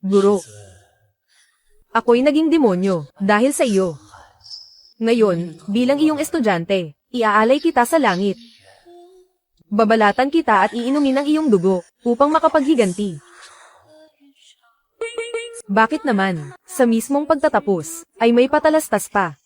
Guro. Ako'y naging demonyo, dahil sa iyo. Ngayon, bilang iyong estudyante, iaalay kita sa langit. Babalatan kita at iinumin ang iyong dugo, upang makapaghiganti. Bakit naman, sa mismong pagtatapos, ay may patalastas pa?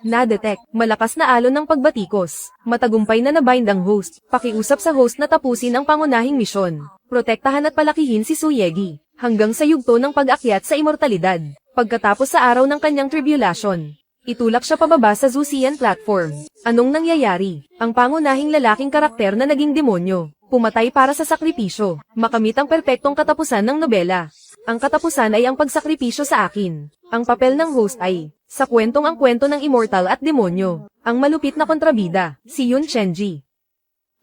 Na-detect, malakas na alon ng pagbatikos. Matagumpay na nabind ang host. Pakiusap sa host na tapusin ang pangunahing misyon. Protektahan at palakihin si Suyegi, hanggang sa yugto ng pag-akyat sa immortalidad. Pagkatapos sa araw ng kanyang tribulation, itulak siya pababa sa Zusian platform. Anong nangyayari? Ang pangunahing lalaking karakter na naging demonyo, pumatay para sa sakripisyo. Makamit ang perpektong katapusan ng nobela. Ang katapusan ay ang pagsakripisyo sa akin. Ang papel ng host ay, sa kwentong ang kwento ng immortal at demonyo, ang malupit na kontrabida, si Yun Chenji.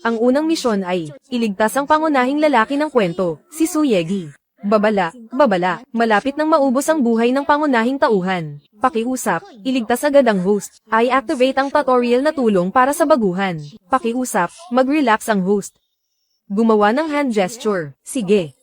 Ang unang misyon ay, iligtas ang pangunahing lalaki ng kwento, si Suyegi. Babala, malapit nang maubos ang buhay ng pangunahing tauhan. Pakiusap, iligtas agad ang host. I-activate ang tutorial na tulong para sa baguhan. Pakiusap, mag-relax ang host. Gumawa ng hand gesture. Sige.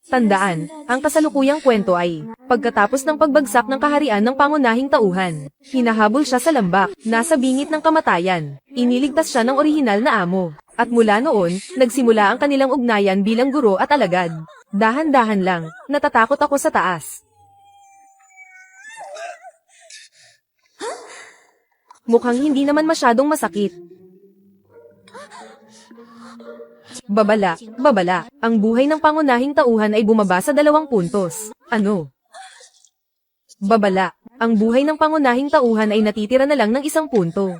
Tandaan, ang kasalukuyang kwento ay, pagkatapos ng pagbagsak ng kaharian ng pangunahing tauhan, hinahabol siya sa lambak, nasa bingit ng kamatayan, iniligtas siya ng orihinal na amo, at mula noon, nagsimula ang kanilang ugnayan bilang guro at alagad. Dahan-dahan lang, natatakot ako sa taas. Mukhang hindi naman masyadong masakit. Babala, ang buhay ng pangunahing tauhan ay bumaba sa 2 puntos. Ano? Babala, ang buhay ng pangunahing tauhan ay natitira na lang ng 1 punto.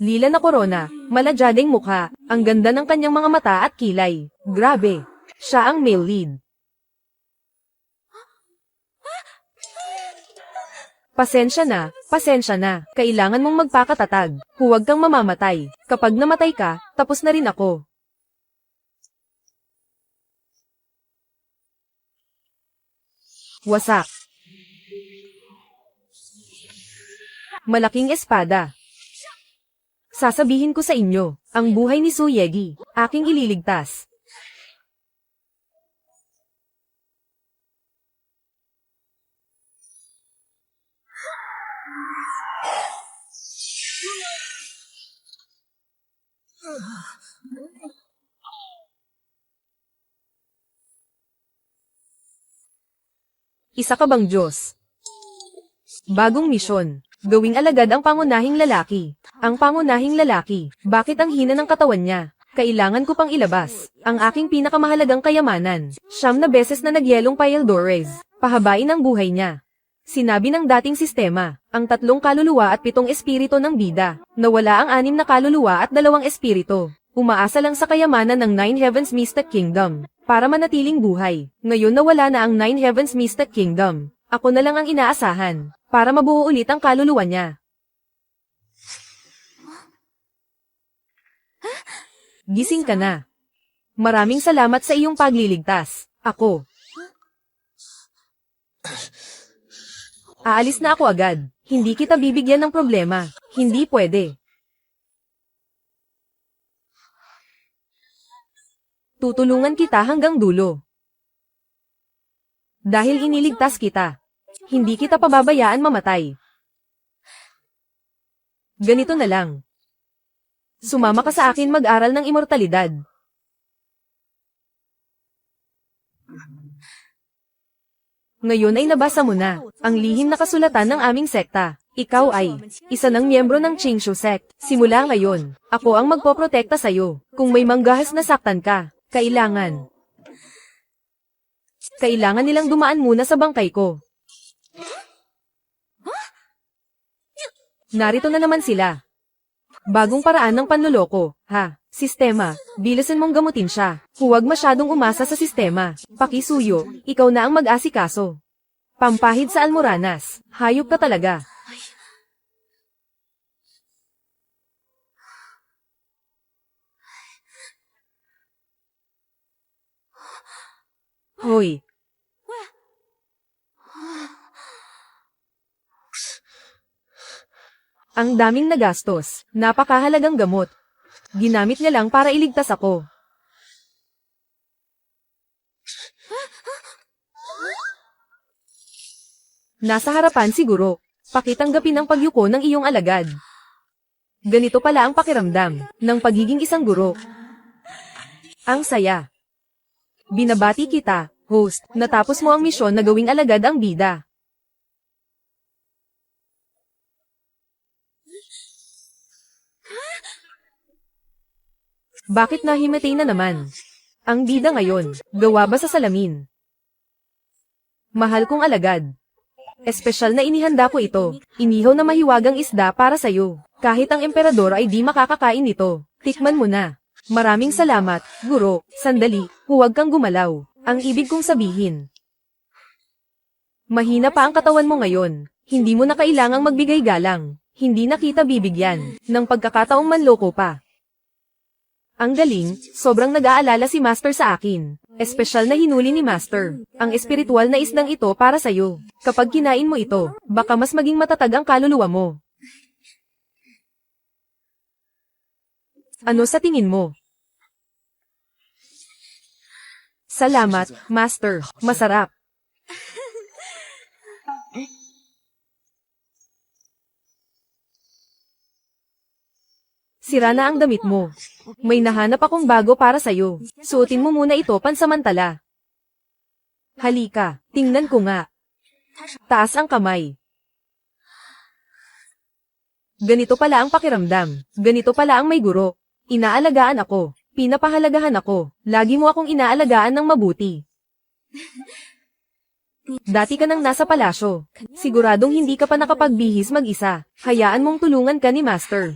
Lila na korona, maladyadeng mukha, ang ganda ng kanyang mga mata at kilay. Grabe, siya ang male lead. Pasensya na, kailangan mong magpakatatag, huwag kang mamamatay. Kapag namatay ka, tapos na rin ako. Wasak. Malaking espada. Sasabihin ko sa inyo, ang buhay ni Suyegi, aking ililigtas. Isa ka bang Diyos? Bagong misyon. Gawing alagad ang pangunahing lalaki. Ang pangunahing lalaki, bakit ang hina ng katawan niya? Kailangan ko pang ilabas ang aking pinakamahalagang kayamanan. 9 na beses na nagyelong Paildores. Pahabain ang buhay niya. Sinabi ng dating sistema, ang 3 kaluluwa at 7 espiritu ng bida. Nawala ang 6 na kaluluwa at 2 espiritu. Umaasa lang sa kayamanan ng 9 Heavens Mystic Kingdom para manatiling buhay. Ngayon nawala na ang 9 Heavens Mystic Kingdom. Ako na lang ang inaasahan para mabuo ulit ang kaluluwa niya. Gising ka na. Maraming salamat sa iyong pagliligtas. Ako. Aalis na ako agad. Hindi kita bibigyan ng problema. Hindi pwede. Tutulungan kita hanggang dulo. Dahil iniligtas kita. Hindi kita pababayaan mamatay. Ganito na lang. Sumama ka sa akin mag-aral ng immortalidad. Ngayon ay nabasa mo na ang lihim na kasulatan ng aming sekta. Ikaw ay isa ng miyembro ng Qingshu sect. Simula ngayon, ako ang magpoprotekta sa'yo. Kung may manggahas na saktan ka, kailangan nilang dumaan muna sa bangkay ko. Narito na naman sila. Bagong paraan ng panloloko, ha? Sistema, bilisan mong gamutin siya. Huwag masyadong umasa sa sistema. Pakisuyo, ikaw na ang mag-asikaso. Pampahid sa Almoranas, hayop ka talaga. Hoy! Ang daming nagastos, napakahalagang gamot. Ginamit niya lang para iligtas ako. Nasa harapan siguro, pakitanggapin ang pagyuko ng iyong alagad. Ganito pala ang pakiramdam ng pagiging isang guro. Ang saya. Binabati kita, host, natapos mo ang misyon na gawing alagad ang bida. Bakit nahimatay na naman? Ang bida ngayon, gawa ba sa salamin? Mahal kong alagad. Espesyal na inihanda ko ito, inihaw na mahiwagang isda para sayo. Kahit ang emperador ay di makakakain nito. Tikman mo na. Maraming salamat, guro. Sandali, huwag kang gumalaw. Ang ibig kong sabihin. Mahina pa ang katawan mo ngayon. Hindi mo na kailangang magbigay galang. Hindi na kita bibigyan ng pagkakataong manloko pa. Ang galing, sobrang nag-aalala si Master sa akin. Espesyal na hinuli ni Master ang espiritual na isdang ito para sayo. Kapag kinain mo ito, baka mas maging matatag ang kaluluwa mo. Ano sa tingin mo? Salamat, Master. Masarap. Sira na ang damit mo. May nahanap akong bago para sayo. Suotin mo muna ito pansamantala. Halika, tingnan ko nga. Taas ang kamay. Ganito pala ang pakiramdam. Ganito pala ang may guro. Inaalagaan ako. Pinapahalagahan ako. Lagi mo akong inaalagaan ng mabuti. Dati ka nang nasa palasyo. Siguradong hindi ka pa nakapagbihis mag-isa. Hayaan mong tulungan ka ni Master.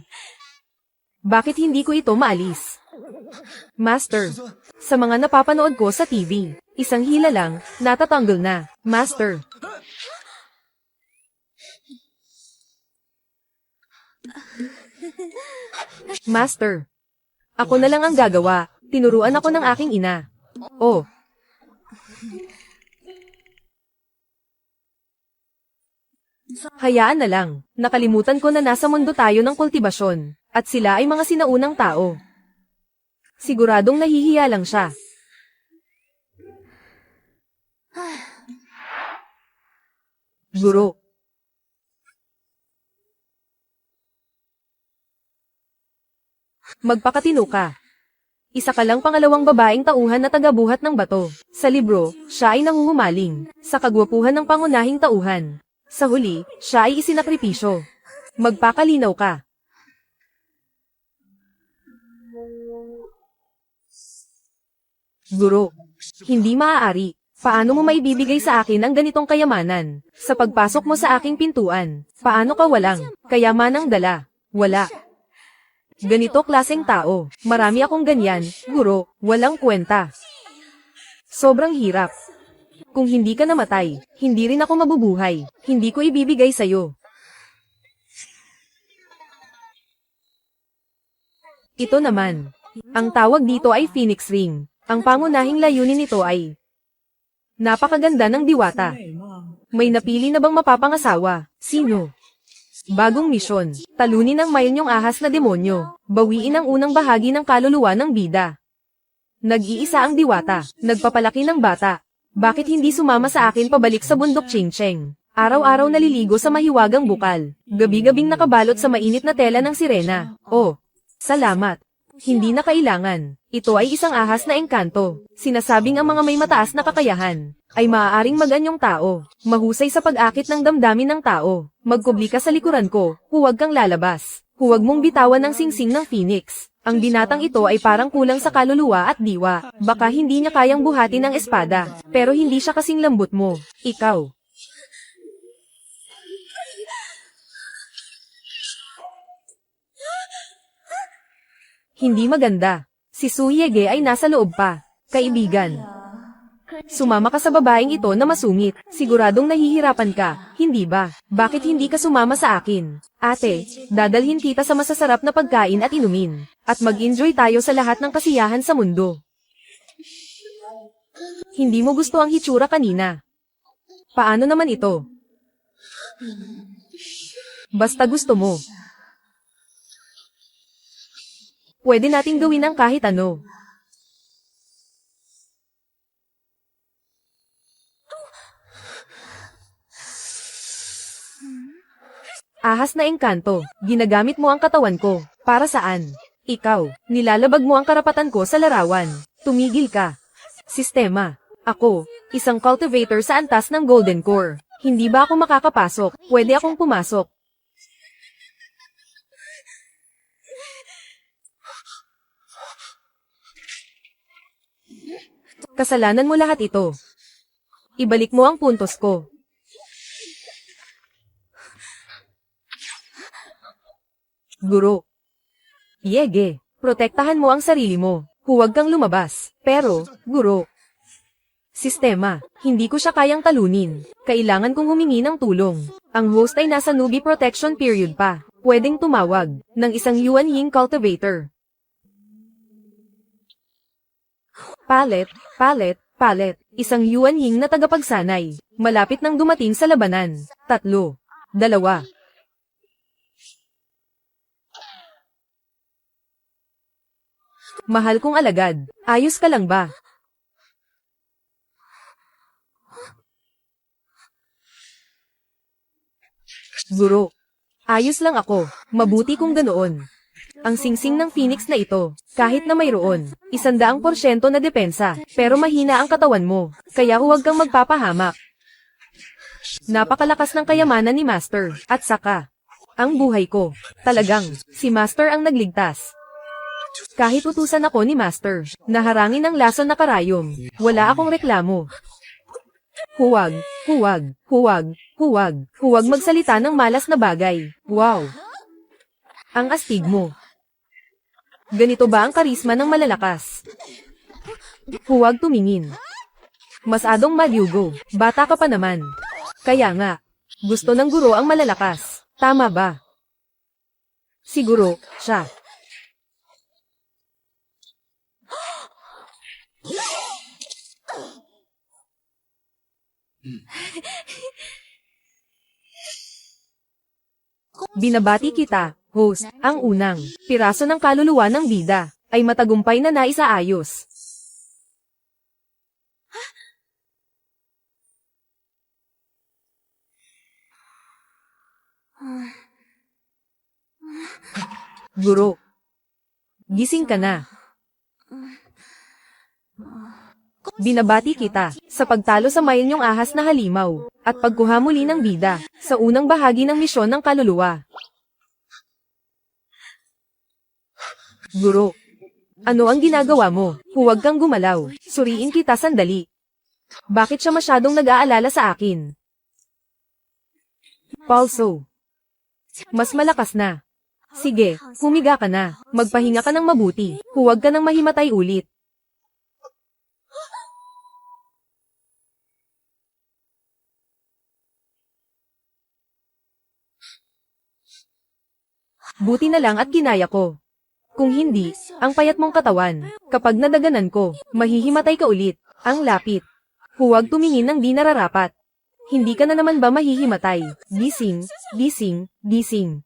Bakit hindi ko ito maalis? Master, sa mga napapanood ko sa TV, isang hila lang, natatanggol na. Master. Master. Ako na lang ang gagawa. Tinuruan ako ng aking ina. Oh. Hayaan na lang. Nakalimutan ko na nasa mundo tayo ng kultibasyon. At sila ay mga sinaunang tao. Siguradong nahihiya lang siya. Guro. Magpakatino ka. Isa ka lang pangalawang babaeng tauhan na tagabuhat ng bato. Sa libro, siya ay nanguhumaling sa kagwapuhan ng pangunahing tauhan. Sa huli, siya ay isinakripisyo. Magpakalinaw ka. Guro, hindi maaari. Paano mo maibibigay sa akin ang ganitong kayamanan? Sa pagpasok mo sa aking pintuan, paano ka walang kayamanang dala? Wala. Ganito klaseng tao. Marami akong ganyan, guro, walang kwenta. Sobrang hirap. Kung hindi ka namatay, hindi rin ako mabubuhay. Hindi ko ibibigay sa'yo. Ito naman. Ang tawag dito ay Phoenix Ring. Ang pangunahing layunin nito ay napakaganda ng diwata. May napili na bang mapapangasawa? Sino? Bagong misyon. Talunin ang mayanyong ahas na demonyo. Bawiin ang unang bahagi ng kaluluwa ng bida. Nag-iisa ang diwata. Nagpapalaki ng bata. Bakit hindi sumama sa akin pabalik sa bundok Chingcheng? Araw-araw naliligo sa mahiwagang bukal. Gabi-gabing nakabalot sa mainit na tela ng sirena. Oh, salamat. Hindi na kailangan. Ito ay isang ahas na engkanto. Sinasabing ang mga may mataas na kakayahan ay maaaring maganyong tao. Mahusay sa pag-akit ng damdamin ng tao. Magkubli ka sa likuran ko, huwag kang lalabas. Huwag mong bitawan ang singsing ng Phoenix. Ang binatang ito ay parang kulang sa kaluluwa at diwa. Baka hindi niya kayang buhatin ang espada. Pero hindi siya kasing lambot mo. Ikaw. Hindi maganda. Si Suyege ay nasa loob pa. Kaibigan. Sumama ka sa babaeng ito na masungit. Siguradong nahihirapan ka, hindi ba? Bakit hindi ka sumama sa akin? Ate, dadalhin kita sa masasarap na pagkain at inumin. At mag-enjoy tayo sa lahat ng kasiyahan sa mundo. Hindi mo gusto ang hitsura kanina. Paano naman ito? Basta gusto mo. Pwede nating gawin ang kahit ano. Ahas na engkanto, ginagamit mo ang katawan ko. Para saan? Ikaw, nilalabag mo ang karapatan ko sa larawan. Tumigil ka. Sistema. Ako, isang cultivator sa antas ng Golden Core. Hindi ba ako makakapasok? Pwede akong pumasok. Kasalanan mo lahat ito. Ibalik mo ang puntos ko. Guro. Yege, protektahan mo ang sarili mo. Huwag kang lumabas. Pero, guro. Sistema, hindi ko siya kayang talunin. Kailangan kong humingi ng tulong. Ang host ay nasa newbie protection period pa. Pwedeng tumawag ng isang Yuan Ying cultivator. Palet. Isang Yuan Ying na tagapagsanay. Malapit nang dumating sa labanan. 3, 2. Mahal kong alagad, ayos ka lang ba? Guro. Ayos lang ako, mabuti kung ganoon. Ang singsing ng Phoenix na ito, kahit na mayroon, 100% na depensa, pero mahina ang katawan mo, kaya huwag kang magpapahamak. Napakalakas ng kayamanan ni Master, at saka, ang buhay ko, talagang, si Master ang nagligtas. Kahit utusan ako ni Master, naharangin ng lason na karayom, wala akong reklamo. Huwag magsalita ng malas na bagay. Wow! Ang astig mo. Ganito ba ang karisma ng malalakas? Huwag tumingin. Masadong madyugo, bata ka pa naman. Kaya nga, gusto ng guro ang malalakas. Tama ba? Siguro, siya. Binabati kita, host, ang unang piraso ng kaluluwa ng bida, ay matagumpay na naisaayos. Guro, gising ka na. Binabati kita sa pagtalo sa mayon yung ahas na halimaw at pagkuha muli ng bida sa unang bahagi ng misyon ng kaluluwa. Guro, ano ang ginagawa mo? Huwag kang gumalaw. Suriin kita sandali. Bakit siya masyadong nag-aalala sa akin? Pulso. Mas malakas na. Sige, humiga ka na. Magpahinga ka ng mabuti. Huwag ka nang mahimatay ulit. Buti na lang at ginaya ko. Kung hindi, ang payat mong katawan, kapag nadaganan ko, mahihimatay ka ulit. Ang lapit. Huwag tumingin ng di nararapat. Hindi ka na naman ba mahihimatay? Gising, gising, gising.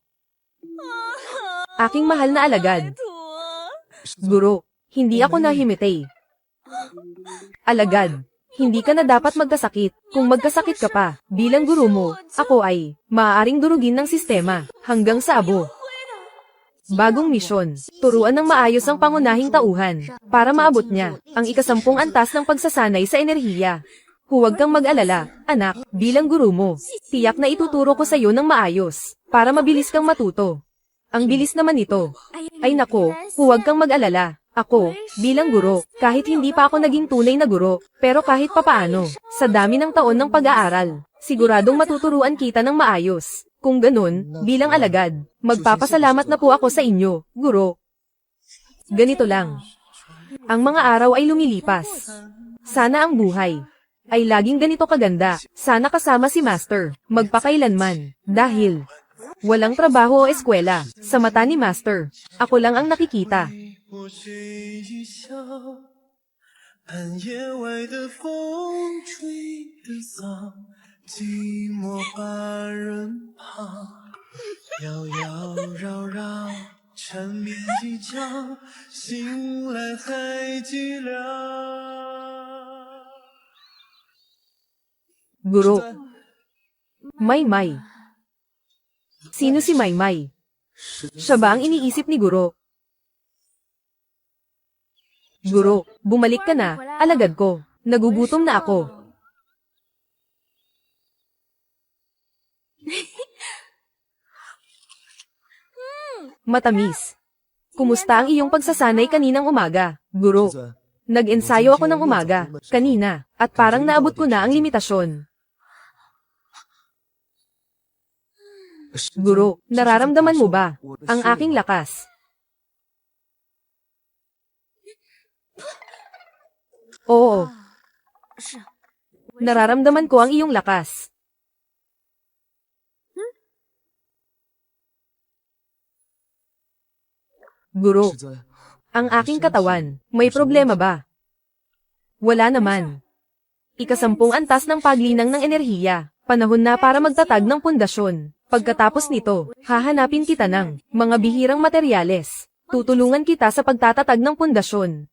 Aking mahal na alagad. Guro, hindi ako nahimitay. Alagad, hindi ka na dapat magkasakit. Kung magkasakit ka pa, bilang guro mo, ako ay maaaring durugin ng sistema hanggang sa abo. Bagong misyon, turuan ng maayos ang pangunahing tauhan, para maabot niya ang ika-10 antas ng pagsasanay sa enerhiya. Huwag kang mag-alala, anak, bilang guro mo. Tiyak na ituturo ko sa iyo ng maayos, para mabilis kang matuto. Ang bilis naman ito. Ay nako, huwag kang mag-alala. Ako, bilang guro, kahit hindi pa ako naging tunay na guro, pero kahit papaano, sa dami ng taon ng pag-aaral, siguradong matuturuan kita ng maayos. Kung ganun, bilang alagad, magpapasalamat na po ako sa inyo, guro. Ganito lang. Ang mga araw ay lumilipas. Sana ang buhay ay laging ganito kaganda. Sana kasama si Master, magpakailanman, dahil walang trabaho o eskwela, sa mata ni Master. Ako lang ang nakikita. 寒夜外的风吹得丧，寂寞把人怕，摇摇绕绕，缠绵一觉，醒来还寂寥。Guro. Maymay. Sino si Maymay? Siya ba ang iniisip ni Guro? Guro, bumalik ka na, alagad ko. Nagugutom na ako. Matamis. Kumusta ang iyong pagsasanay kaninang umaga, Guro? Nag-ensayo ako ng umaga, kanina, at parang naabot ko na ang limitasyon. Guro, nararamdaman mo ba ang aking lakas? Oo. Nararamdaman ko ang iyong lakas. Guro, ang aking katawan, may problema ba? Wala naman. Ikasampung antas ng paglinang ng enerhiya. Panahon na para magtatag ng pundasyon. Pagkatapos nito, hahanapin kita ng mga bihirang materyales. Tutulungan kita sa pagtatatag ng pundasyon.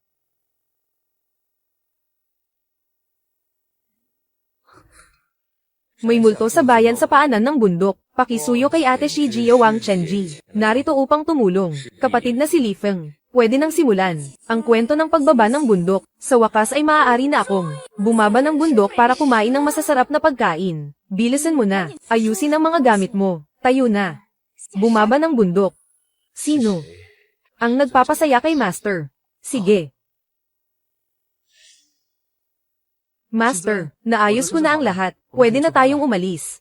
May multo sa bayan sa paanan ng bundok. Pakisuyo kay Ate Shijio Wang Chenji. Narito upang tumulong. Kapatid na si Li Feng. Pwede nang simulan ang kwento ng pagbaba ng bundok. Sa wakas ay maaari na akong bumaba ng bundok para kumain ng masasarap na pagkain. Bilisan mo na. Ayusin ang mga gamit mo. Tayo na. Bumaba ng bundok. Sino? Ang nagpapasaya kay Master. Sige. Master, naayos ko na ang lahat. Pwede na tayong umalis.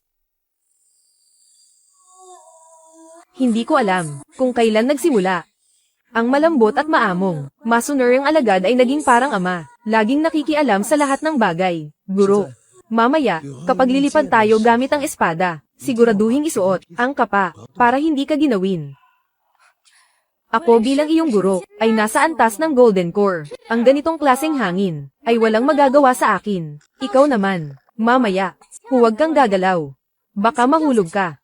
Hindi ko alam kung kailan nagsimula. Ang malambot at maamong, Masuner ang alagad ay naging parang ama. Laging nakikialam sa lahat ng bagay. Guro, mamaya, kapag lilipad tayo gamit ang espada, siguraduhing isuot ang kapa para hindi ka ginawin. Ako bilang iyong guro, ay nasa antas ng Golden Core. Ang ganitong klaseng hangin, ay walang magagawa sa akin. Ikaw naman, mamaya, huwag kang gagalaw. Baka mahulog ka.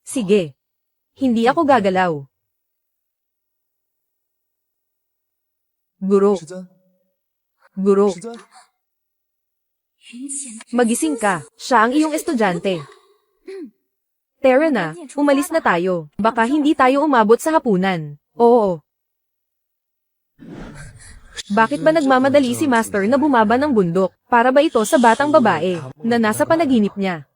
Sige. Hindi ako gagalaw. Guro. Guro. Magising ka, siya ang iyong estudyante. Tara na, umalis na tayo. Baka hindi tayo umabot sa hapunan. Oo. Bakit ba nagmamadali si Master na bumaba ng bundok? Para ba ito sa batang babae na nasa panaginip niya?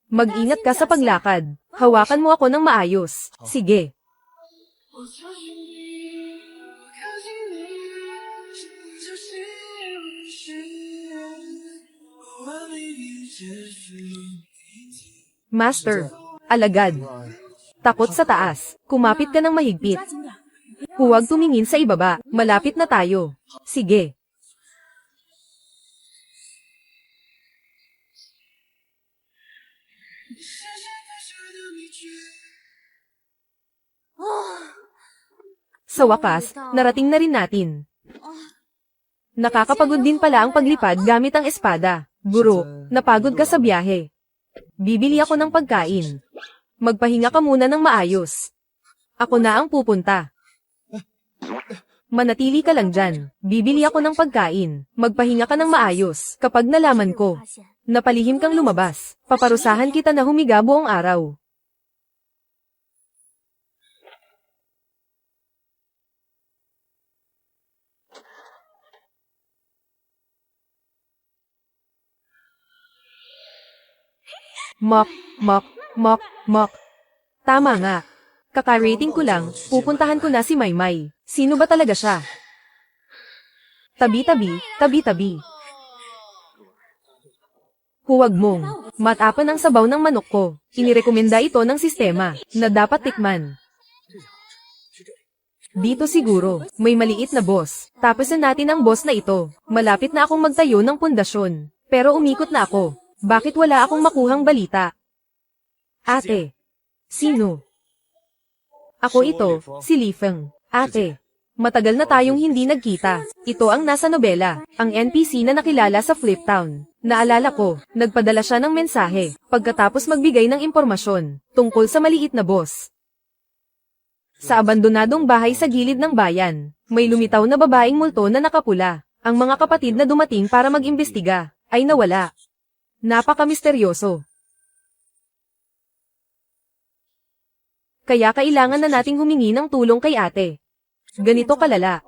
Mag-ingat ka sa paglakad. Hawakan mo ako ng maayos. Sige. Master, alagad. Takot sa taas. Kumapit ka ng mahigpit. Huwag tumingin sa ibaba. Malapit na tayo. Sige. Sa wakas, narating na rin natin. Nakakapagod din pala ang paglipad gamit ang espada. Guro, napagod ka sa biyahe. Bibili ako ng pagkain. Magpahinga ka muna ng maayos. Ako na ang pupunta. Manatili ka lang dyan. Bibili ako ng pagkain. Magpahinga ka ng maayos. Kapag nalaman ko, napalihim kang lumabas, paparusahan kita na humiga buong araw. Mok, mok, mok, mok. Tama nga. Kaka-rating ko lang, pupuntahan ko na si Maymay. Sino ba talaga siya? Tabi-tabi, tabi-tabi. Huwag mong matapan ang sabaw ng manok ko. Inirekomenda ito ng sistema na dapat tikman. Dito siguro, may maliit na boss. Tapusin natin ang boss na ito. Malapit na akong magtayo ng pundasyon. Pero umikot na ako. Bakit wala akong makuhang balita? Ate. Sino? Ako ito, si Li Feng. Ate. Matagal na tayong hindi nagkita. Ito ang nasa nobela, ang NPC na nakilala sa Flip Town. Naalala ko, nagpadala siya ng mensahe, pagkatapos magbigay ng impormasyon, tungkol sa maliit na boss. Sa abandonadong bahay sa gilid ng bayan, may lumitaw na babaeng multo na nakapula. Ang mga kapatid na dumating para mag-imbestiga, ay nawala. Napaka-misteryoso. Kaya kailangan na nating humingi ng tulong kay ate. Ganito kalala.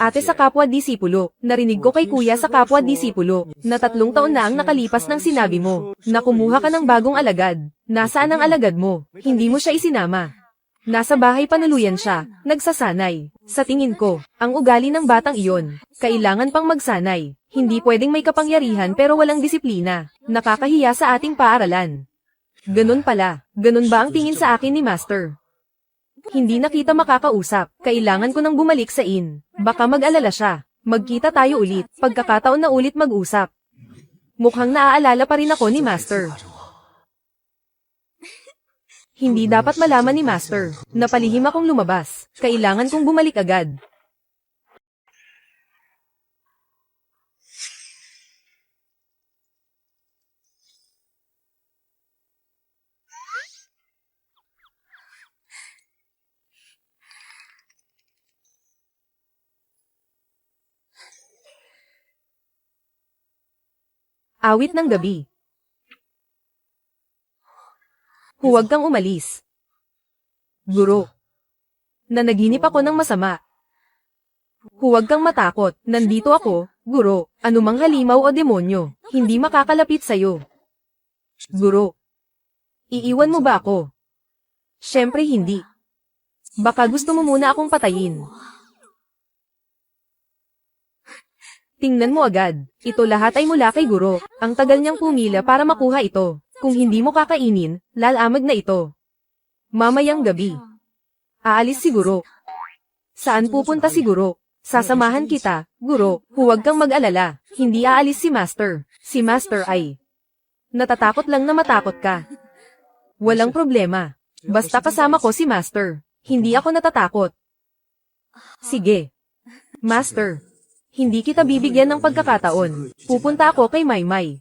Ate sa kapwa-disipulo, narinig ko kay kuya sa kapwa-disipulo, na 3 taon na ang nakalipas ng sinabi mo, na kumuha ka ng bagong alagad. Nasaan ang alagad mo? Hindi mo siya isinama. Nasa bahay panuluyan siya, nagsasanay. Sa tingin ko, ang ugali ng batang iyon, kailangan pang magsanay. Hindi pwedeng may kapangyarihan pero walang disiplina. Nakakahiya sa ating paaralan. Ganun pala, ganun ba ang tingin sa akin ni Master? Hindi na kita makakausap, kailangan ko nang bumalik sa inn. Baka mag-alala siya. Magkita tayo ulit, pagkakataon na ulit mag-usap. Mukhang naaalala pa rin ako ni Master. Hindi dapat malaman ni Master. Napalihim akong lumabas. Kailangan kong bumalik agad. Awit ng gabi. Huwag kang umalis. Guro. Nanaginip ako ng masama. Huwag kang matakot, nandito ako, guro, anumang halimaw o demonyo, hindi makakalapit sa'yo. Guro. Iiwan mo ba ako? Siyempre hindi. Baka gusto mo muna akong patayin. Tingnan mo agad, ito lahat ay mula kay guro, ang tagal niyang pumila para makuha ito. Kung hindi mo kakainin, lalamag na ito. Mamayang gabi. Aalis si guro. Saan pupunta si guro? Sasamahan kita, guro, huwag kang mag-alala, hindi aalis si Master. Si Master ay natatakot lang na matakot ka. Walang problema. Basta kasama ko si Master. Hindi ako natatakot. Sige. Master. Hindi kita bibigyan ng pagkakataon. Pupunta ako kay Maymay.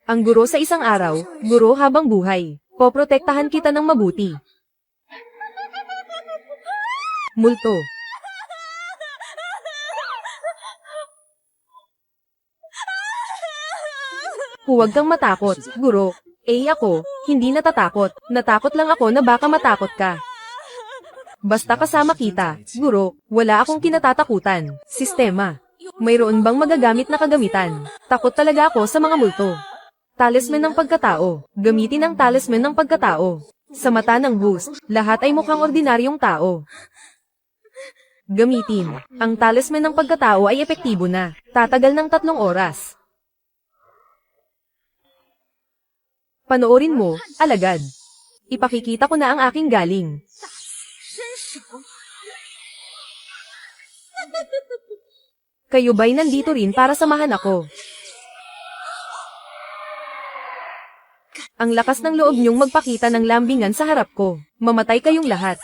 Ang guro sa isang araw, guro habang buhay. Poprotektahan kita ng mabuti. Multo. Huwag kang matakot, guro. Ako, hindi natatakot. Natakot lang ako na baka matakot ka. Basta kasama kita, guro, wala akong kinatatakutan. Sistema. Mayroon bang magagamit na kagamitan? Takot talaga ako sa mga multo. Talisman ng pagkatao. Gamitin ang talisman ng pagkatao. Sa mata ng host, lahat ay mukhang ordinaryong tao. Gamitin. Ang talisman ng pagkatao ay epektibo na. Tatagal ng 3 oras. Panoorin mo, alagad. Ipakikita ko na ang aking galing. Kayo ba'y nandito rin para samahan ako? Ang lakas ng loob niyong magpakita ng lambingan sa harap ko. Mamatay kayong lahat.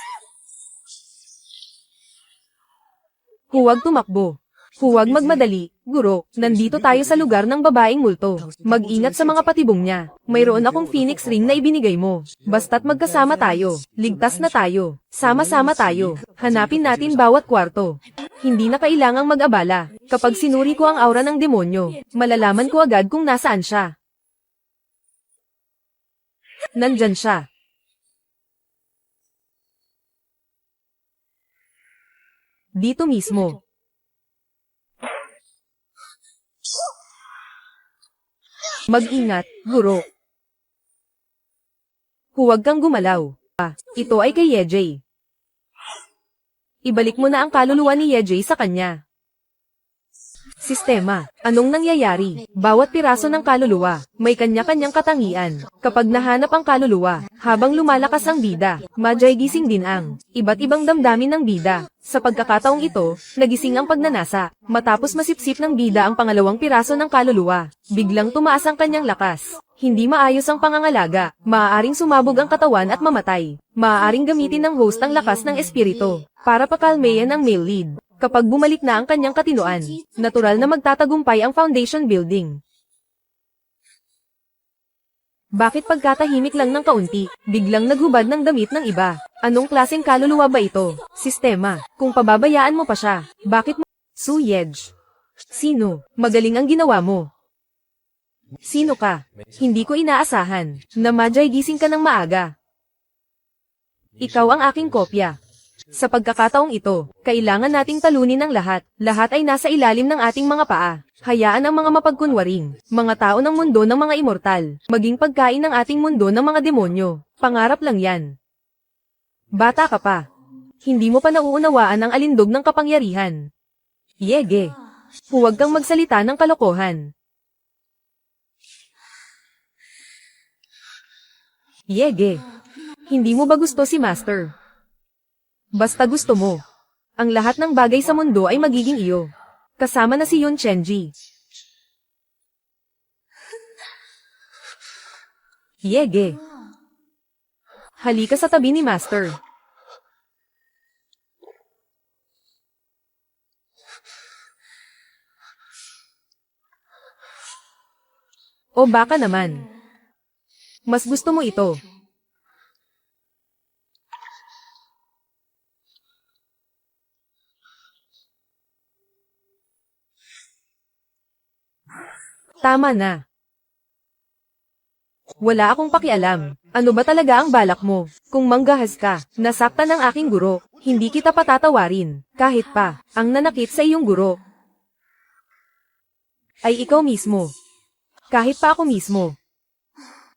Huwag tumakbo. Huwag magmadali, guro. Nandito tayo sa lugar ng babaeng multo. Mag-ingat sa mga patibong niya. Mayroon akong phoenix ring na ibinigay mo. Basta't magkasama tayo. Ligtas na tayo. Sama-sama tayo. Hanapin natin bawat kwarto. Hindi na kailangang mag-abala. Kapag sinuri ko ang aura ng demonyo, malalaman ko agad kung nasaan siya. Nandyan siya. Dito mismo. Mag-ingat, guro. Huwag kang gumalaw. Ito ay kay Yejay. Ibalik mo na ang kaluluwa ni Yejay sa kanya. Sistema. Anong nangyayari? Bawat piraso ng kaluluwa, may kanya-kanyang katangian. Kapag nahanap ang kaluluwa, habang lumalakas ang bida, madyay gising din ang iba't ibang damdamin ng bida. Sa pagkakataong ito, nagising ang pagnanasa. Matapos masipsip ng bida ang pangalawang piraso ng kaluluwa, biglang tumaas ang kanyang lakas. Hindi maayos ang pangangalaga, maaaring sumabog ang katawan at mamatay. Maaaring gamitin ng host ang lakas ng espiritu para pakalmeyan ang male lead. Kapag bumalik na ang kanyang katinoan, natural na magtatagumpay ang foundation building. Bakit pagkatahimik lang ng kaunti, biglang naghubad ng damit ng iba? Anong klaseng kaluluwa ba ito? Sistema. Kung pababayaan mo pa siya, bakit mo? Suyej. Sino? Magaling ang ginawa mo. Sino ka? Hindi ko inaasahan na madyay gising ka ng maaga. Ikaw ang aking kopya. Sa pagkakataong ito, kailangan nating talunin ang lahat. Lahat ay nasa ilalim ng ating mga paa. Hayaan ang mga mapagkunwaring, mga tao ng mundo ng mga immortal, maging pagkain ng ating mundo ng mga demonyo. Pangarap lang yan. Bata ka pa. Hindi mo pa nauunawaan ang alindog ng kapangyarihan. Yege. Huwag kang magsalita ng kalokohan. Yege. Hindi mo ba gusto si Master? Basta gusto mo. Ang lahat ng bagay sa mundo ay magiging iyo. Kasama na si Yun Chenji. Yege. Halika sa tabi ni Master. O baka naman. Mas gusto mo ito. Tama na. Wala akong pakialam. Ano ba talaga ang balak mo? Kung manggahas ka, nasaktan ng aking guro, hindi kita patatawarin, kahit pa, ang nanakit sa iyong guro. Ay ikaw mismo. Kahit pa ako mismo.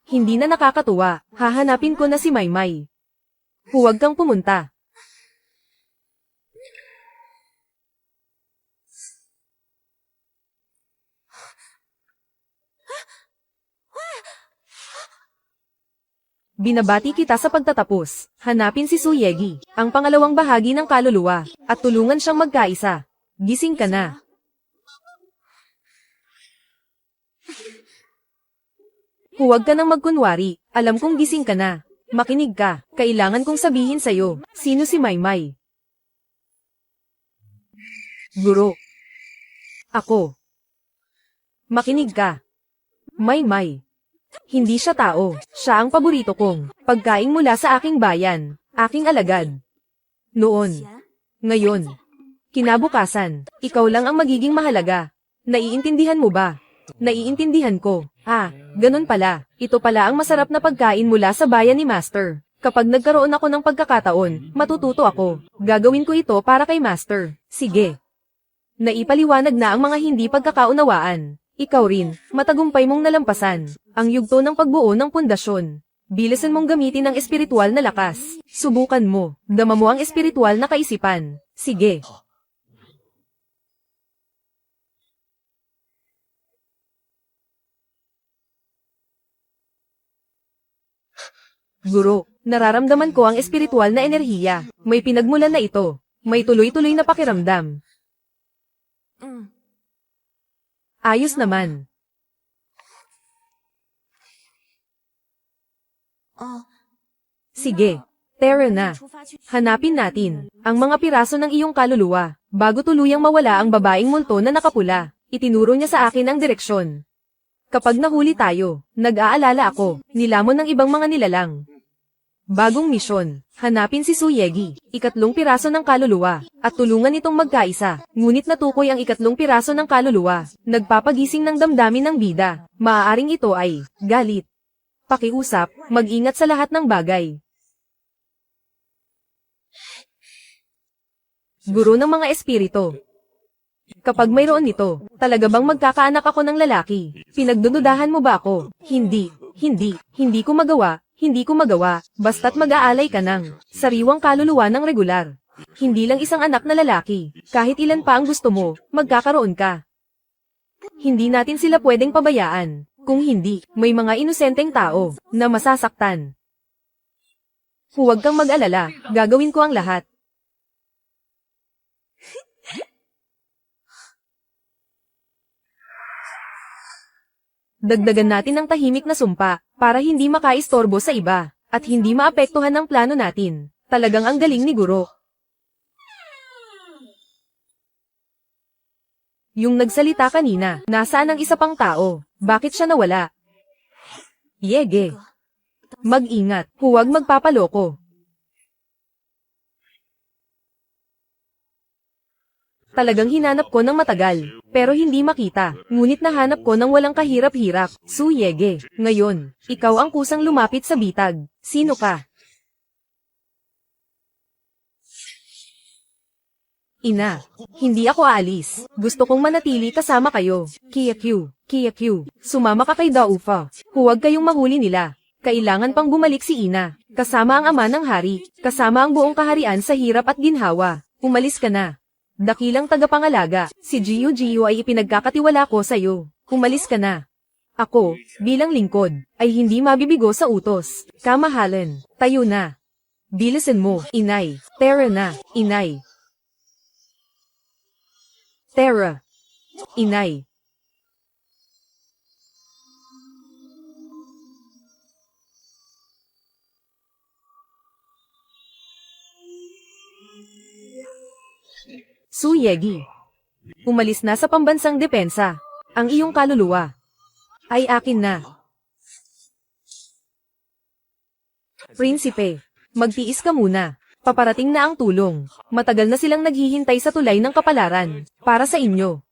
Hindi na nakakatuwa, hahanapin ko na si Maymay. Huwag kang pumunta. Binabati kita sa pagtatapos. Hanapin si Suyegi, ang pangalawang bahagi ng kaluluwa, at tulungan siyang magkaisa. Gising ka na. Huwag ka nang magkunwari, alam kong gising ka na. Makinig ka, kailangan kong sabihin sa'yo, sino si Maymay? Guro. Ako. Makinig ka. Maymay. Hindi siya tao, siya ang paborito kong pagkain mula sa aking bayan, aking alagad. Noon. Ngayon. Kinabukasan, ikaw lang ang magiging mahalaga. Naiintindihan mo ba? Naiintindihan ko. Ganun pala. Ito pala ang masarap na pagkain mula sa bayan ni Master. Kapag nagkaroon ako ng pagkakataon, matututo ako. Gagawin ko ito para kay Master. Sige. Naipaliwanag na ang mga hindi pagkakaunawaan. Ikaw rin, matagumpay mong nalampasan ang yugto ng pagbuo ng pundasyon. Bilisan mong gamitin ang espiritual na lakas. Subukan mo, dama mo ang espiritual na kaisipan. Sige. Guro, nararamdaman ko ang espiritual na enerhiya. May pinagmulan na ito. May tuloy-tuloy na pakiramdam. Ayos naman. Sige. Tara na. Hanapin natin ang mga piraso ng iyong kaluluwa. Bago tuluyang mawala ang babaeng multo na nakapula, itinuro niya sa akin ang direksyon. Kapag nahuli tayo, nag-aalala ako, nilamon ng ibang mga nilalang. Bagong misyon, hanapin si Suyegi, ikatlong piraso ng kaluluwa, at tulungan itong magkaisa. Ngunit natukoy ang ikatlong piraso ng kaluluwa, nagpapagising ng damdamin ng bida. Maaaring ito ay galit, pakiusap, mag-ingat sa lahat ng bagay. Guro ng mga espiritu. Kapag mayroon nito, talaga bang magkakaanak ako ng lalaki? Pinagdududahan mo ba ako? Hindi ko magawa. Hindi ko magawa, basta't mag-aalay ka ng sariwang kaluluwa ng regular. Hindi lang isang anak na lalaki, kahit ilan pa ang gusto mo, magkakaroon ka. Hindi natin sila pwedeng pabayaan. Kung hindi, may mga inosenteng tao na masasaktan. Huwag kang mag-alala, gagawin ko ang lahat. Dagdagan natin ng tahimik na sumpa, para hindi makaistorbo sa iba, at hindi maapektuhan ng plano natin. Talagang ang galing ni Guro. Yung nagsalita kanina, nasaan ang isa pang tao? Bakit siya nawala? Yege. Mag-ingat, huwag magpapaloko. Talagang hinanap ko ng matagal, pero hindi makita. Ngunit nahanap ko ng walang kahirap-hirap. Su Yege. Ngayon, ikaw ang kusang lumapit sa bitag. Sino ka? Ina, hindi ako aalis. Gusto kong manatili kasama kayo. Kiyakyu, sumama ka kay Daufa. Huwag kayong mahuli nila. Kailangan pang bumalik si Ina, kasama ang ama ng hari, kasama ang buong kaharian sa hirap at ginhawa. Umalis ka na. Dakilang tagapangalaga, si Giyu ay ipinagkakatiwala ko sa'yo. Umalis ka na. Ako, bilang lingkod, ay hindi mabibigo sa utos. Kamahalan, tayo na. Bilisan mo, inay. Tara na, inay. Tara. Inay. Su Yegi. Umalis na sa pambansang depensa. Ang iyong kaluluwa ay akin na. Prinsipe, magtiis ka muna. Paparating na ang tulong. Matagal na silang naghihintay sa tulay ng kapalaran para sa inyo.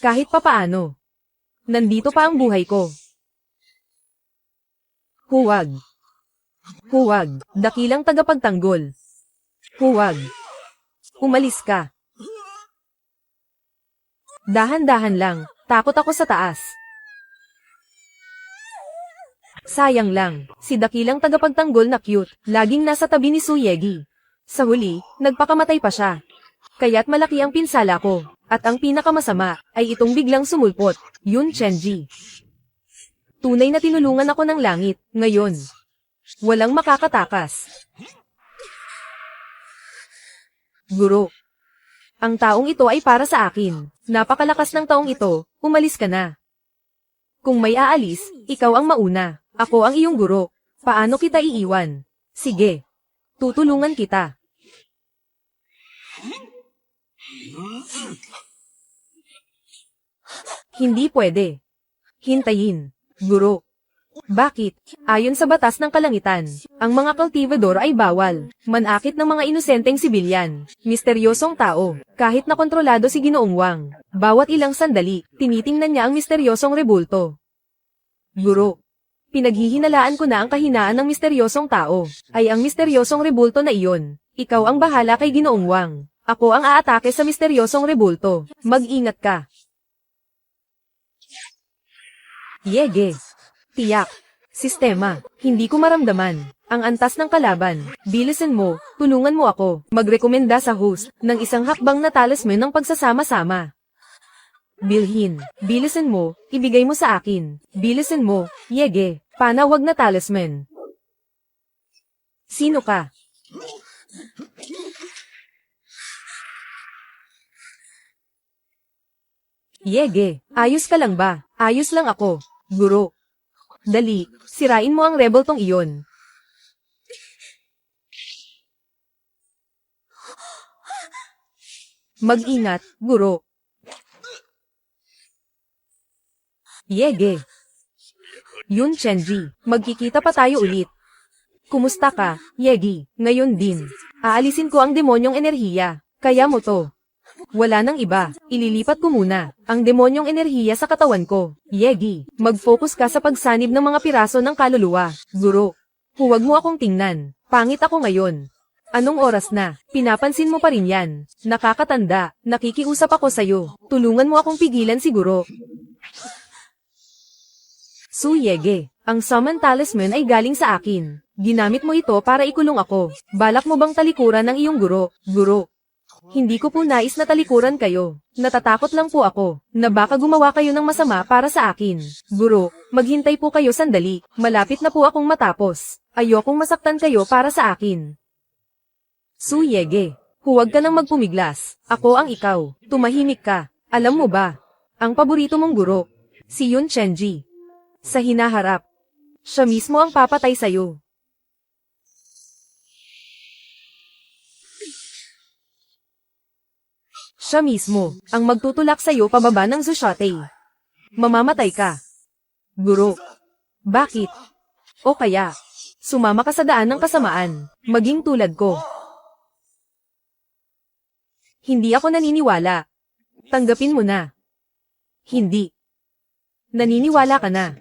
Kahit papaano, nandito pa ang buhay ko. Huwag. Huwag, dakilang tagapagtanggol. Huwag. Umalis ka. Dahan-dahan lang, takot ako sa taas. Sayang lang, si dakilang tagapagtanggol na cute, laging nasa tabi ni Su Yegi. Sa huli, nagpakamatay pa siya. Kaya't malaki ang pinsala ko, at ang pinakamasama, ay itong biglang sumulpot, Yun Chenji. Tunay na tinulungan ako ng langit, ngayon. Walang makakatakas. Guro. Ang taong ito ay para sa akin. Napakalakas ng taong ito, umalis ka na. Kung may aalis, ikaw ang mauna. Ako ang iyong guro. Paano kita iiwan? Sige. Tutulungan kita. Hindi pwede. Hintayin. Guro. Bakit? Ayon sa batas ng kalangitan, ang mga kultivador ay bawal manakit ng mga inosenteng sibilyan, misteryosong tao, kahit na kontrolado si Ginoong Wang. Bawat ilang sandali, tinitingnan niya ang misteryosong rebulto. Guro, pinaghihinalaan ko na ang kahinaan ng misteryosong tao, ay ang misteryosong rebulto na iyon. Ikaw ang bahala kay Ginoong Wang. Ako ang aatake sa misteryosong rebulto. Mag-ingat ka. Yege. Tiyak. Sistema. Hindi ko maramdaman ang antas ng kalaban. Bilisan mo, tulungan mo ako. Magrekomenda sa host ng isang hakbang na talisman ng pagsasama-sama. Bilhin. Bilisan mo, ibigay mo sa akin. Bilisan mo, Yege. Panawag na talisman. Sino ka? Yege, ayos ka lang ba? Ayos lang ako, guro. Dali, sirain mo ang rebeltong iyon. Mag-ingat, guro. Yege. Yun Chenji, magkikita pa tayo ulit. Kumusta ka, Yegi? Ngayon din. Aalisin ko ang demonyong enerhiya. Kaya mo to. Wala nang iba, ililipat ko muna ang demonyong enerhiya sa katawan ko. Yegi, mag-focus ka sa pagsanib ng mga piraso ng kaluluwa. Guro, huwag mo akong tingnan. Pangit ako ngayon. Anong oras na? Pinapansin mo pa rin yan. Nakakatanda, nakikiusap ako sa'yo. Tulungan mo akong pigilan siguro. Su Yege, ang summon talisman ay galing sa akin. Ginamit mo ito para ikulong ako. Balak mo bang talikuran ng iyong guro? Guro. Hindi ko po nais na talikuran kayo. Natatakot lang po ako, na baka gumawa kayo ng masama para sa akin. Guro, maghintay po kayo sandali. Malapit na po akong matapos. Ayokong masaktan kayo para sa akin. Suyege, huwag ka nang magpumiglas. Ako ang ikaw. Tumahimik ka. Alam mo ba? Ang paborito mong guro, si Yun Chenji. Sa hinaharap, siya mismo ang papatay sa'yo. Siya mismo, ang magtutulak sa'yo pababa ng Zushate. Mamamatay ka. Guro. Bakit? O kaya, sumama ka sa daan ng kasamaan, maging tulad ko. Hindi ako naniniwala. Tanggapin mo na. Hindi. Naniniwala ka na.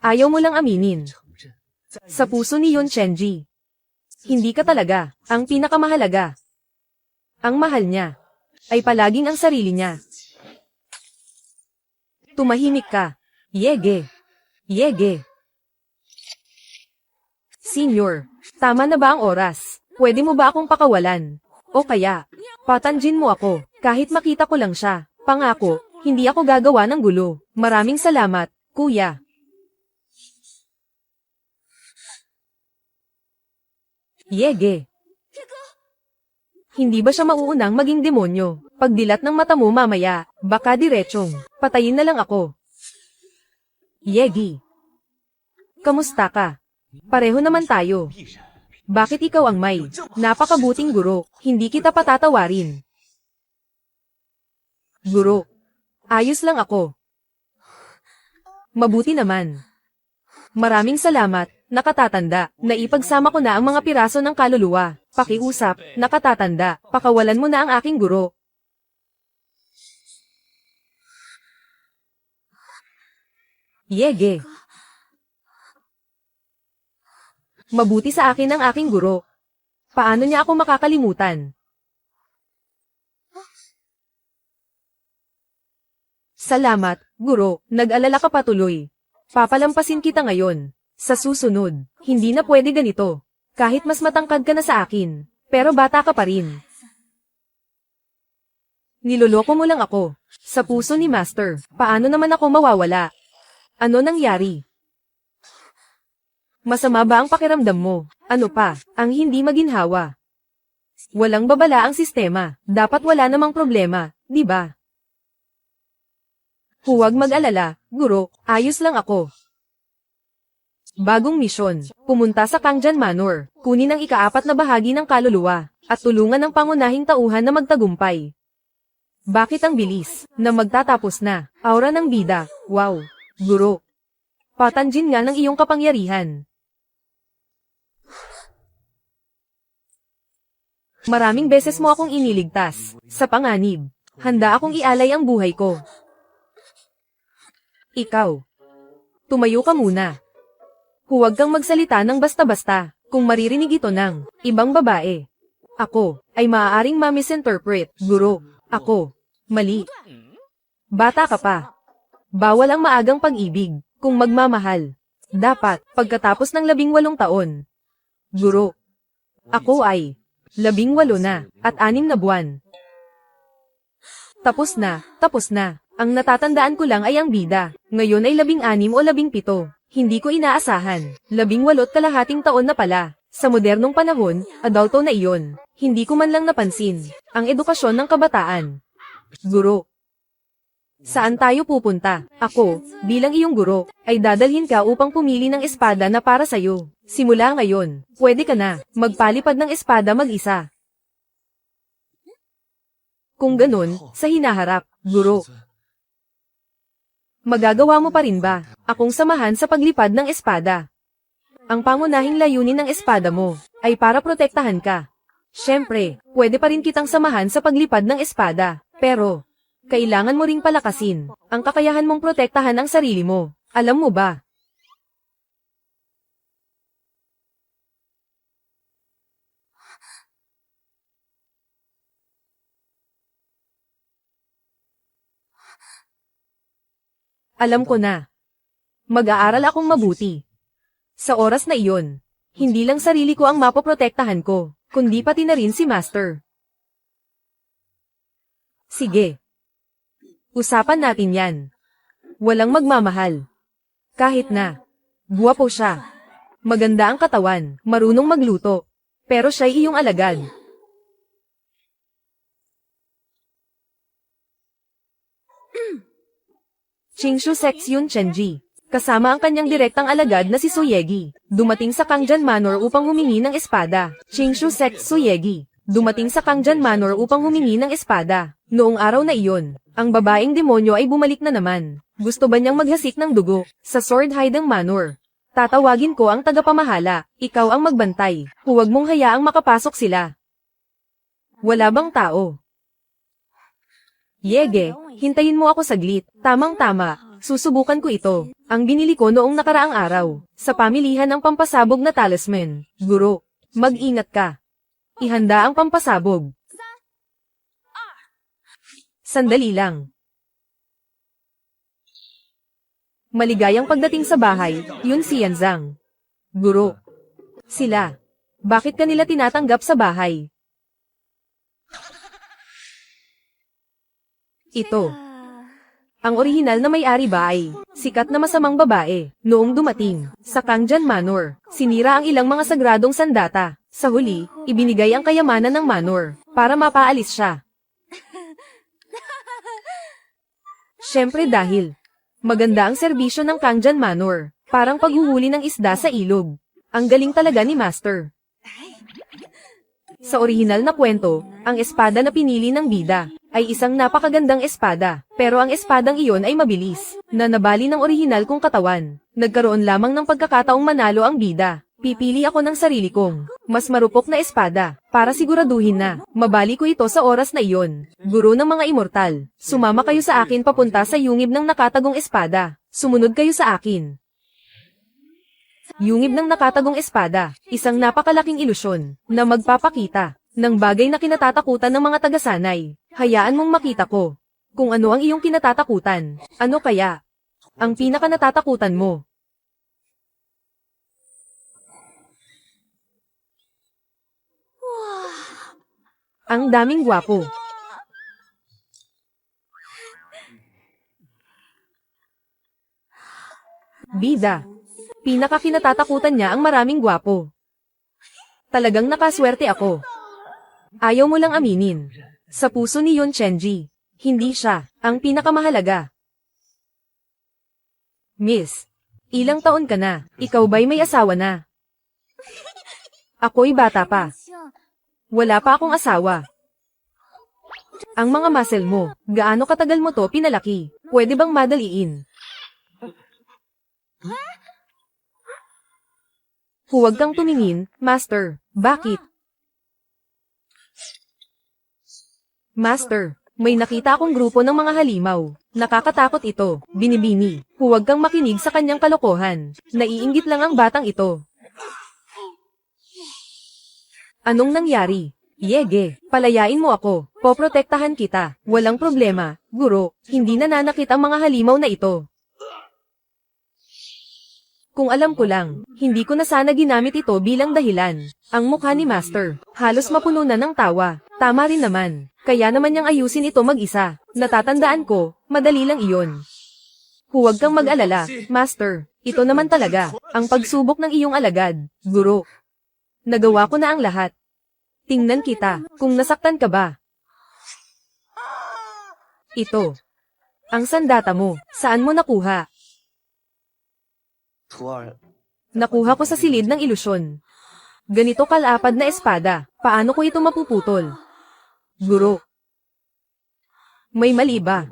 Ayaw mo lang aminin. Sa puso ni Yun Chenji. Hindi ka talaga, ang pinakamahalaga. Ang mahal niya ay palaging ang sarili niya. Tumahimik ka. Yege. Yege. Senior, tama na ba ang oras? Pwede mo ba akong pakawalan? O kaya, patanjin mo ako, kahit makita ko lang siya. Pangako, hindi ako gagawa ng gulo. Maraming salamat, kuya. Yege. Hindi ba siya mauunang maging demonyo? Pagdilat ng mata mo mamaya, baka diretsong, patayin na lang ako. Yegi. Kamusta ka? Pareho naman tayo. Bakit ikaw ang may napakabuting guro, hindi kita patatawarin? Guro. Ayos lang ako. Mabuti naman. Maraming salamat, nakatatanda, naipagsama ko na ang mga piraso ng kaluluwa. Pakiusap, nakatatanda, pakawalan mo na ang aking guro. Yege. Mabuti sa akin ang aking guro. Paano niya ako makakalimutan? Salamat, guro, nag-alala ka patuloy. Papalampasin kita ngayon. Sa susunod, hindi na pwede ganito. Kahit mas matangkad ka na sa akin, pero bata ka pa rin. Niloloko mo lang ako. Sa puso ni Master, paano naman ako mawawala? Ano nangyari? Masama ba ang pakiramdam mo? Ano pa, ang hindi maginhawa? Walang babala ang sistema, dapat wala namang problema, di ba? Huwag mag-alala, guro, ayos lang ako. Bagong misyon, pumunta sa Kangjan Manor, kunin ang ika-4 na bahagi ng kaluluwa, at tulungan ang pangunahing tauhan na magtagumpay. Bakit ang bilis, na magtatapos na, aura ng bida, wow, guro. Patanjin nga ng iyong kapangyarihan. Maraming beses mo akong iniligtas, sa panganib, handa akong ialay ang buhay ko. Ikaw. Tumayo ka muna. Huwag kang magsalita ng basta-basta, kung maririnig ito ng ibang babae. Ako, ay maaaring ma-misinterpret, guro. Ako, mali. Bata ka pa. Bawal ang maagang pag-ibig, kung magmamahal. Dapat, pagkatapos ng 18 taon. Guro. Ako ay 18 na, at 6 na buwan. Tapos na, tapos na. Ang natatandaan ko lang ay ang bida. Ngayon ay 16 o 17. Hindi ko inaasahan. 18 taon na pala. Sa modernong panahon, adulto na iyon. Hindi ko man lang napansin. Ang edukasyon ng kabataan. Guro. Saan tayo pupunta? Ako, bilang iyong guro, ay dadalhin ka upang pumili ng espada na para sa'yo. Simula ngayon, pwede ka na magpalipad ng espada mag-isa. Kung ganun, sa hinaharap, guro. Magagawa mo pa rin ba akong samahan sa paglipad ng espada? Ang pangunahing layunin ng espada mo ay para protektahan ka. Siyempre, pwede pa rin kitang samahan sa paglipad ng espada, pero kailangan mo ring palakasin ang kakayahan mong protektahan ang sarili mo. Alam mo ba? Alam ko na. Mag-aaral akong mabuti. Sa oras na iyon, hindi lang sarili ko ang mapoprotektahan ko, kundi pati na rin si Master. Sige. Usapan natin yan. Walang magmamahal. Kahit na. Guwapo siya. Maganda ang katawan, marunong magluto. Pero siya'y iyong alagad. Chingshu Sex-yun Chenji. Kasama ang kanyang direktang alagad na si Suyegi. Dumating sa Kangjan Manor upang humingi ng espada. Chingshu Sex Suyegi. Dumating sa Kangjan Manor upang humingi ng espada. Noong araw na iyon, ang babaeng demonyo ay bumalik na naman. Gusto ba niyang maghasik ng dugo sa Sword Hiding Manor? Tatawagin ko ang tagapamahala. Ikaw ang magbantay. Huwag mong hayaang makapasok sila. Wala bang tao? Yege, hintayin mo ako saglit. Tamang-tama. Susubukan ko ito. Ang binili ko noong nakaraang araw. Sa pamilihan ng pampasabog na talisman. Guro, mag-ingat ka. Ihanda ang pampasabog. Sandali lang. Maligayang pagdating sa bahay, yun si Yanzang. Guro. Sila. Bakit kanila tinatanggap sa bahay? Ito. Ang orihinal na may-ari ba ay sikat na masamang babae. Noong dumating sa Kangjan Manor, sinira ang ilang mga sagradong sandata. Sa huli, ibinigay ang kayamanan ng Manor para mapaalis siya. Siyempre dahil maganda ang serbisyo ng Kangjan Manor, parang paghuhuli ng isda sa ilog. Ang galing talaga ni Master. Sa orihinal na kwento, ang espada na pinili ng bida ay isang napakagandang espada, pero ang espadang iyon ay mabilis, na nabali ng orihinal kong katawan. Nagkaroon lamang ng pagkakataong manalo ang bida. Pipili ako ng sarili kong mas marupok na espada, para siguraduhin na mabali ko ito sa oras na iyon. Guro ng mga immortal, sumama kayo sa akin papunta sa yungib ng nakatagong espada. Sumunod kayo sa akin. Yungib ng nakatagong espada, isang napakalaking ilusyon, na magpapakita ng bagay na kinatatakutan ng mga tagasanay. Hayaan mong makita ko kung ano ang iyong kinatatakutan. Ano kaya ang pinakanatatakutan mo? Ang daming gwapo. Bida. Pinakakinatatakutan niya ang maraming gwapo. Talagang nakaswerte ako. Ayaw mo lang aminin. Sa puso ni Yun Chenji, hindi siya ang pinakamahalaga. Miss, ilang taon ka na? Ikaw ba'y may asawa na? Ako'y bata pa. Wala pa akong asawa. Ang mga muscle mo, gaano katagal mo to pinalaki? Pwede bang madaliin? Huwag kang tumingin, Master. Bakit? Master, may nakita akong grupo ng mga halimaw. Nakakatakot ito, binibini. Huwag kang makinig sa kanyang kalokohan. Naiinggit lang ang batang ito. Anong nangyari? Yege, palayain mo ako. Poprotektahan kita. Walang problema, guro. Hindi nananakit ang mga halimaw na ito. Kung alam ko lang, hindi ko na sana ginamit ito bilang dahilan. Ang mukha ni Master, halos mapuno na ng tawa. Tama rin naman. Kaya naman niyang ayusin ito mag-isa. Natatandaan ko, madali lang iyon. Huwag kang mag-alala, Master. Ito naman talaga, ang pagsubok ng iyong alagad, guro. Nagawa ko na ang lahat. Tingnan kita, kung nasaktan ka ba. Ito. Ang sandata mo, saan mo nakuha? Nakuha ko sa silid ng ilusyon. Ganito kalapad na espada, paano ko ito mapuputol? Guro. May mali ba?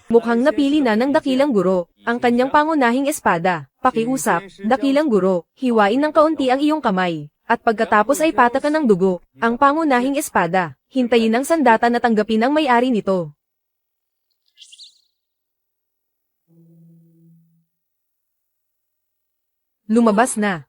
Mukhang napili na ng dakilang guro, ang kanyang pangunahing espada. Pakiusap, dakilang guro, hiwain ng kaunti ang iyong kamay, at pagkatapos ay patakan ng dugo, ang pangunahing espada. Hintayin ng sandata na tanggapin ang may-ari nito. Lumabas na.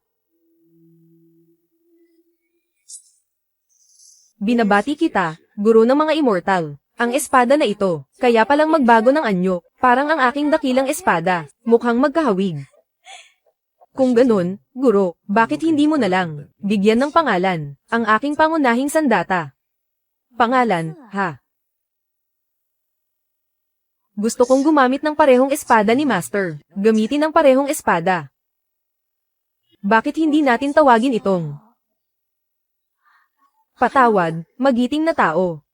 Binabati kita, guro ng mga immortal. Ang espada na ito, kaya palang magbago ng anyo, parang ang aking dakilang espada, mukhang magkahawig. Kung ganun, guro, bakit hindi mo na lang bigyan ng pangalan ang aking pangunahing sandata? Pangalan, ha? Gusto kong gumamit ng parehong espada ni Master. Gamitin ang parehong espada. Bakit hindi natin tawagin itong patawad, magiting na tao?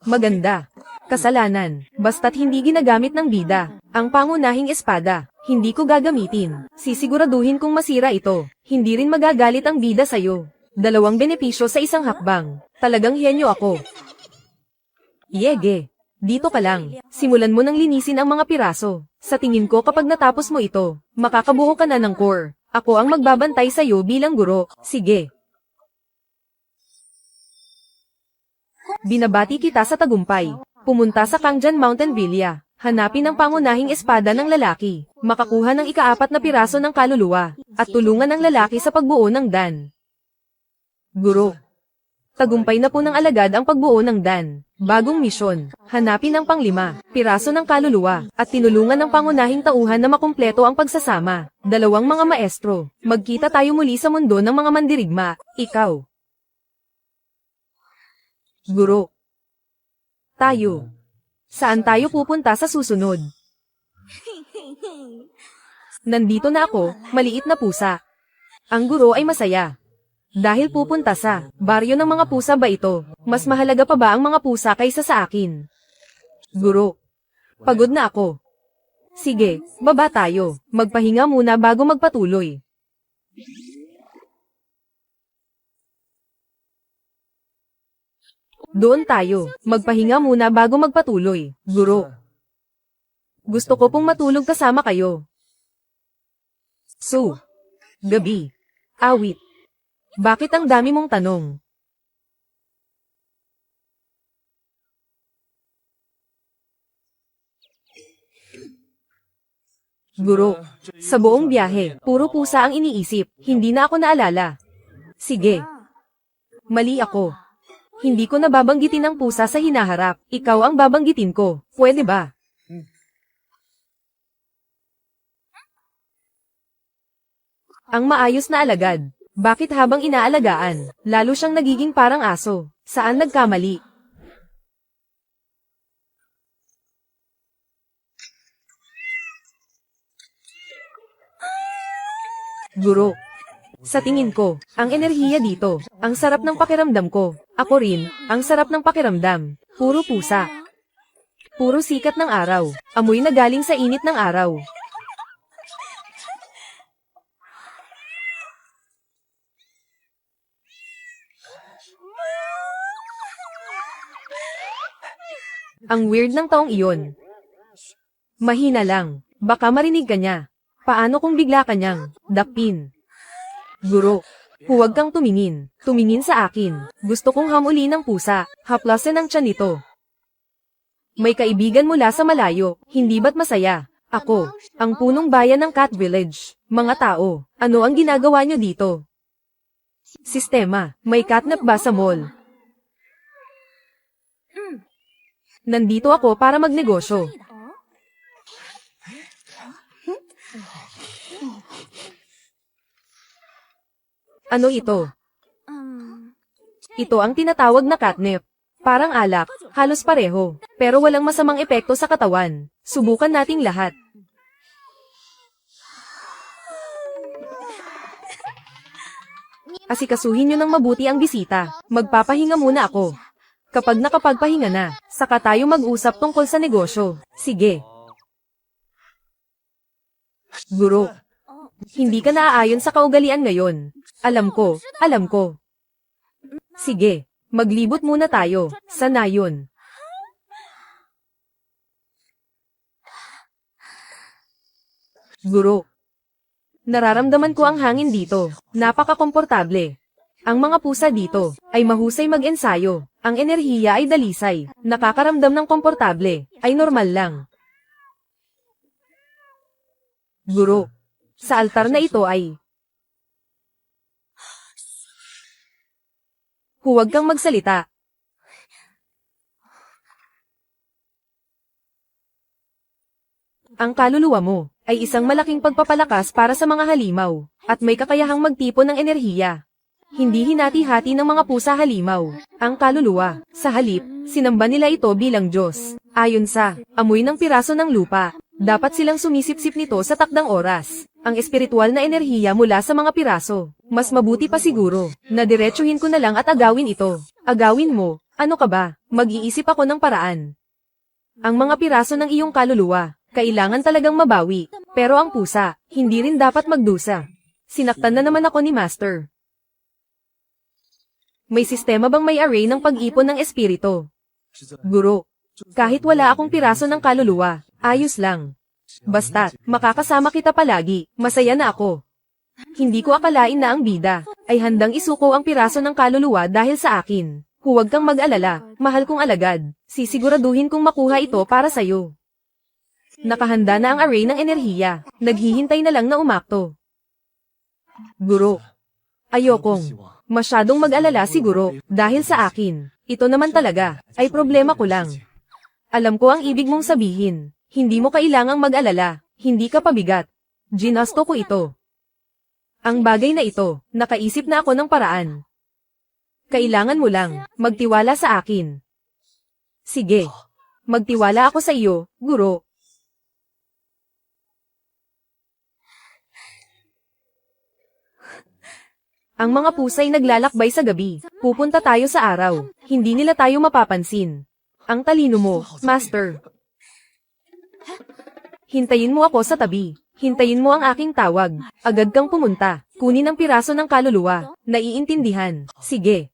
Maganda. Kasalanan, basta't hindi ginagamit ng bida. Ang pangunahing espada, hindi ko gagamitin. Sisiguraduhin kong masira ito. Hindi rin magagalit ang bida sa'yo. Dalawang benepisyo sa isang hakbang. Talagang henyo ako. Yege. Dito ka lang. Simulan mo nang linisin ang mga piraso. Sa tingin ko kapag natapos mo ito, makakabuo ka na ng core. Ako ang magbabantay sa'yo bilang guro. Sige. Binabati kita sa tagumpay. Pumunta sa Kangjan Mountain Villa. Hanapin ang pangunahing espada ng lalaki. Makakuha ng ika-4 na piraso ng kaluluwa. At tulungan ang lalaki sa pagbuo ng Dan. Guro. Tagumpay na po ng alagad ang pagbuo ng Dan. Bagong misyon. Hanapin ang pang-5 piraso ng kaluluwa. At tinulungan ng pangunahing tauhan na makumpleto ang pagsasama. Dalawang mga maestro. Magkita tayo muli sa mundo ng mga mandirigma. Ikaw. Guro. Tayo. Saan tayo pupunta sa susunod? Nandito na ako, maliit na pusa. Ang guro ay masaya. Dahil pupunta sa baryo ng mga pusa ba ito? Mas mahalaga pa ba ang mga pusa kaysa sa akin? Guro. Pagod na ako. Sige, baba tayo. Magpahinga muna bago magpatuloy. Doon tayo. Magpahinga muna bago magpatuloy. Guro. Gusto ko pong matulog kasama kayo. So. Gabi. Awit. Bakit ang dami mong tanong? Guro. Sa buong biyahe, puro pusa ang iniisip. Hindi na ako naalala. Sige. Mali ako. Hindi ko nababanggitin ang pusa sa hinaharap. Ikaw ang babanggitin ko. Pwede ba? Ang maayos na alagad. Bakit habang inaalagaan, lalo siyang nagiging parang aso? Saan nagkamali? Guro. Sa tingin ko, ang enerhiya dito, ang sarap ng pakiramdam ko. Ako rin, ang sarap ng pakiramdam. Puro pusa. Puro sikat ng araw. Amoy na galing sa init ng araw. Ang weird ng taong iyon. Mahina lang. Baka marinig ka niya. Paano kung bigla ka niyang dakpin? Guro. Huwag kang tumingin. Tumingin sa akin. Gusto kong hamuli ng pusa. Haplasin ang tiyan nito. May kaibigan mula sa malayo. Hindi ba't masaya? Ako. Ang punong bayan ng Cat Village. Mga tao. Ano ang ginagawa niyo dito? Sistema. May catnap ba sa mall? Nandito ako para magnegosyo. Ano ito? Ito ang tinatawag na catnip. Parang alak, halos pareho, pero walang masamang epekto sa katawan. Subukan nating lahat. Asikasuhin niyo ng mabuti ang bisita. Magpapahinga muna ako. Kapag nakapagpahinga na, saka tayo mag-usap tungkol sa negosyo. Sige. Guro. Hindi ka naaayon sa kaugalian ngayon. Alam ko, alam ko. Sige, maglibot muna tayo. Sana yun. Guro. Nararamdaman ko ang hangin dito. Napaka-komportable. Ang mga pusa dito ay mahusay mag-ensayo. Ang enerhiya ay dalisay. Nakakaramdam ng komportable. Ay normal lang. Guro. Sa altar na ito ay huwag kang magsalita. Ang kaluluwa mo ay isang malaking pagpapalakas para sa mga halimaw, at may kakayahang magtipon ng enerhiya. Hindi hinati-hati ng mga pusa halimaw ang kaluluwa. Sa halip, sinamba nila ito bilang Diyos. Ayon sa amoy ng piraso ng lupa, dapat silang sumisip-sip nito sa takdang oras. Ang espiritual na enerhiya mula sa mga piraso. Mas mabuti pa siguro, na diretsuhin ko na lang at agawin ito. Agawin mo, ano ka ba? Mag-iisip ako ng paraan. Ang mga piraso ng iyong kaluluwa, kailangan talagang mabawi. Pero ang pusa, hindi rin dapat magdusa. Sinaktan na naman ako ni Master. May sistema bang may array ng pag-ipon ng espiritu? Guro, kahit wala akong piraso ng kaluluwa, ayos lang. Basta't, makakasama kita palagi, masaya na ako. Hindi ko akalain na ang bida, ay handang isuko ang piraso ng kaluluwa dahil sa akin. Huwag kang mag-alala, mahal kong alagad. Sisiguraduhin kong makuha ito para sayo. Nakahanda na ang array ng enerhiya, naghihintay na lang na umakto. Guro, ayokong masyadong mag-alala si Guro, dahil sa akin. Ito naman talaga, ay problema ko lang. Alam ko ang ibig mong sabihin. Hindi mo kailangang mag-alala, hindi ka pabigat. Ginasto ko ito. Ang bagay na ito, nakaisip na ako ng paraan. Kailangan mo lang, magtiwala sa akin. Sige. Magtiwala ako sa iyo, Guro. Ang mga pusa'y naglalakbay sa gabi. Pupunta tayo sa araw. Hindi nila tayo mapapansin. Ang talino mo, Master. Hintayin mo ako sa tabi. Hintayin mo ang aking tawag. Agad kang pumunta. Kunin ang piraso ng kaluluwa. Naiintindihan. Sige.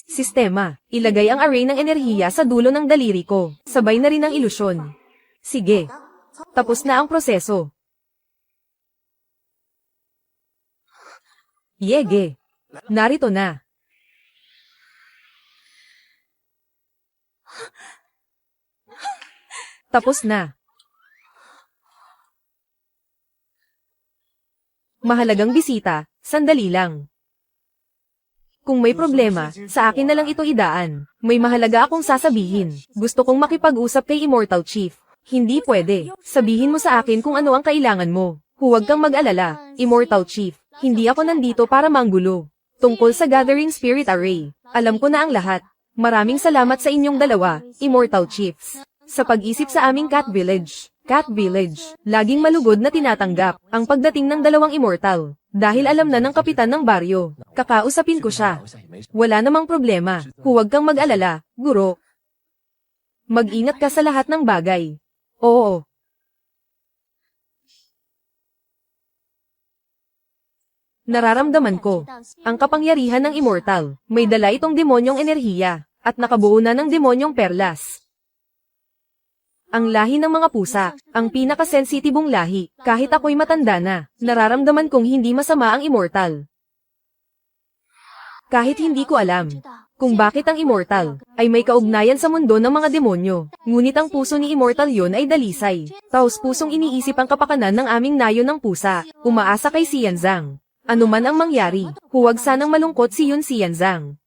Sistema. Ilagay ang array ng enerhiya sa dulo ng daliri ko. Sabay na rin ang ilusyon. Sige. Tapos na ang proseso. Yege. Narito na. Tapos na. Mahalagang bisita, sandali lang. Kung may problema, sa akin na lang ito idaan. May mahalaga akong sasabihin. Gusto kong makipag-usap kay Immortal Chief. Hindi pwede. Sabihin mo sa akin kung ano ang kailangan mo. Huwag kang mag-alala, Immortal Chief. Hindi ako nandito para manggulo. Tungkol sa Gathering Spirit Array, alam ko na ang lahat. Maraming salamat sa inyong dalawa, Immortal Chiefs. Sa pag-isip sa aming Cat Village. Cat Village, laging malugod na tinatanggap ang pagdating ng dalawang immortal. Dahil alam na ng kapitan ng baryo, kakausapin ko siya. Wala namang problema, huwag kang mag-alala, Guro. Mag-ingat ka sa lahat ng bagay. Oo. Nararamdaman ko ang kapangyarihan ng immortal. May dala itong demonyong enerhiya, at nakabuo na ng demonyong perlas. Ang lahi ng mga pusa, ang pinakasensitibong lahi, kahit ako'y matanda na, nararamdaman kong hindi masama ang immortal. Kahit hindi ko alam kung bakit ang immortal ay may kaugnayan sa mundo ng mga demonyo, ngunit ang puso ni immortal yon ay dalisay. Taos pusong iniisip ang kapakanan ng aming nayo ng pusa, umaasa kay Xianzang. Ano man ang mangyari, huwag sanang malungkot si Yun Xianzang.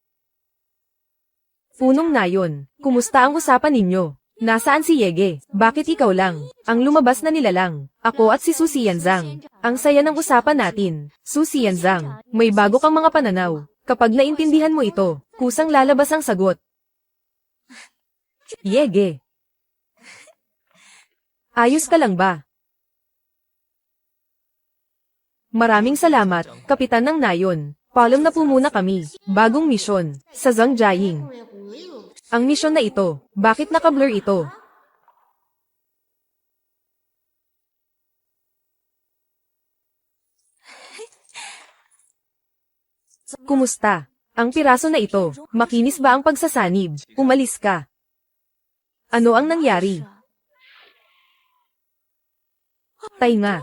Punong nayon, kumusta ang usapan ninyo? Nasaan si Yege? Bakit ikaw lang? Ang lumabas na nila lang. Ako at si Su Xianzang. Ang saya ng usapan natin. Su Xianzang, may bago kang mga pananaw. Kapag naintindihan mo ito, kusang lalabas ang sagot. Yege. Ayos ka lang ba? Maraming salamat, Kapitan ng Nayon. Paalam na po muna kami. Bagong misyon, sa Zhangjiang. Ang misyon na ito, bakit naka-blur ito? Kumusta? Ang piraso na ito, makinis ba ang pagsasanib? Umalis ka. Ano ang nangyari? Tainga.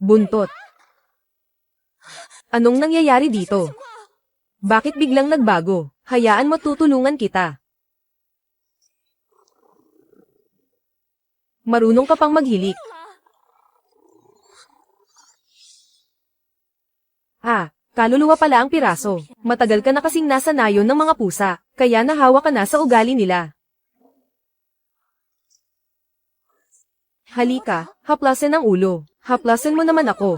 Buntot. Anong nangyayari dito? Bakit biglang nagbago? Hayaan mo, tutulungan kita. Marunong ka pang maghilik. Kaluluwa pala ang piraso. Matagal ka na kasing nasa nayon ng mga pusa, kaya nahawa ka na sa ugali nila. Halika, haplasin ang ulo. Haplasin mo naman ako.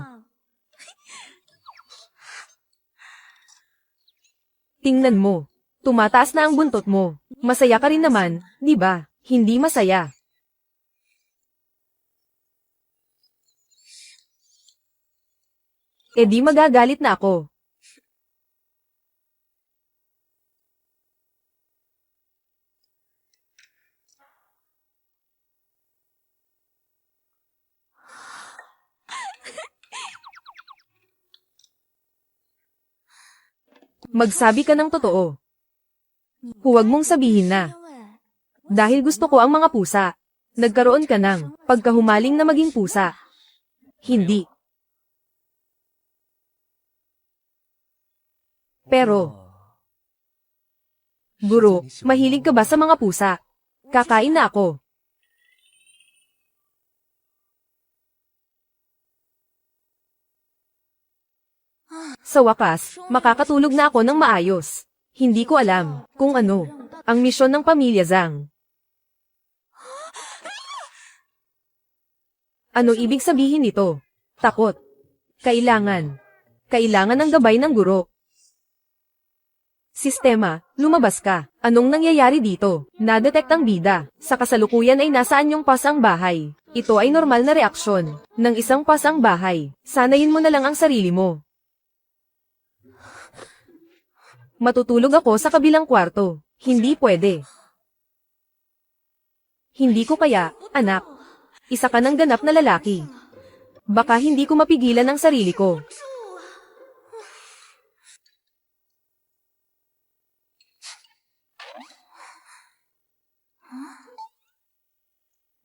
Tingnan mo. Tumataas na ang buntot mo. Masaya ka rin naman, di ba? Hindi masaya. E di magagalit na ako. Magsabi ka ng totoo. Huwag mong sabihin na. Dahil gusto ko ang mga pusa. Nagkaroon ka ng pagkahumaling na maging pusa. Hindi. Pero, guro, mahilig ka ba sa mga pusa? Kakain na ako. Sa wakas, makakatulog na ako ng maayos. Hindi ko alam kung ano ang misyon ng pamilya Zhang. Ano ibig sabihin nito? Takot. Kailangan ng gabay ng guro. Sistema, lumabas ka. Anong nangyayari dito? Na-detect ang bida. Sa kasalukuyan ay nasaan yung pasang bahay. Ito ay normal na reaksyon ng isang pasang bahay. Sanayin mo na lang ang sarili mo. Matutulog ako sa kabilang kwarto. Hindi pwede. Hindi ko kaya, anak. Isa ka ng ganap na lalaki. Baka hindi ko mapigilan ang sarili ko.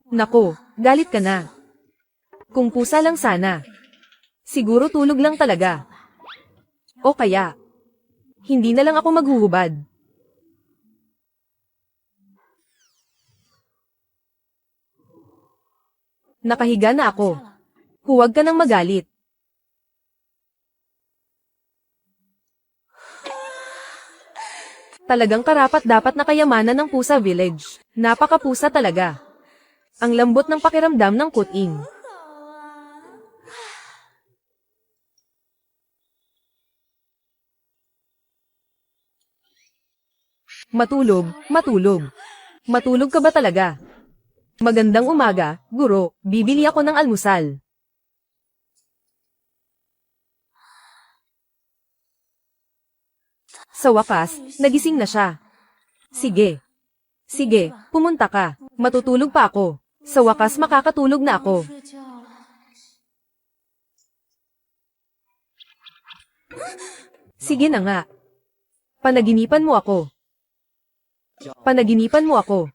Nako, galit ka na. Kung pusa lang sana. Siguro tulog lang talaga. O kaya, hindi na lang ako maghuhubad. Nakahiga na ako. Huwag ka nang magalit. Talagang karapat-dapat na kayamanan ng Pusa Village. Napakapusa talaga. Ang lambot ng pakiramdam ng kuting. Matulog, matulog. Matulog ka ba talaga? Magandang umaga, guro. Bibili ako ng almusal. Sa wakas, nagising na siya. Sige. Sige, pumunta ka. Matutulog pa ako. Sa wakas makakatulog na ako. Sige na nga. Panaginipan mo ako. Panaginipan mo ako.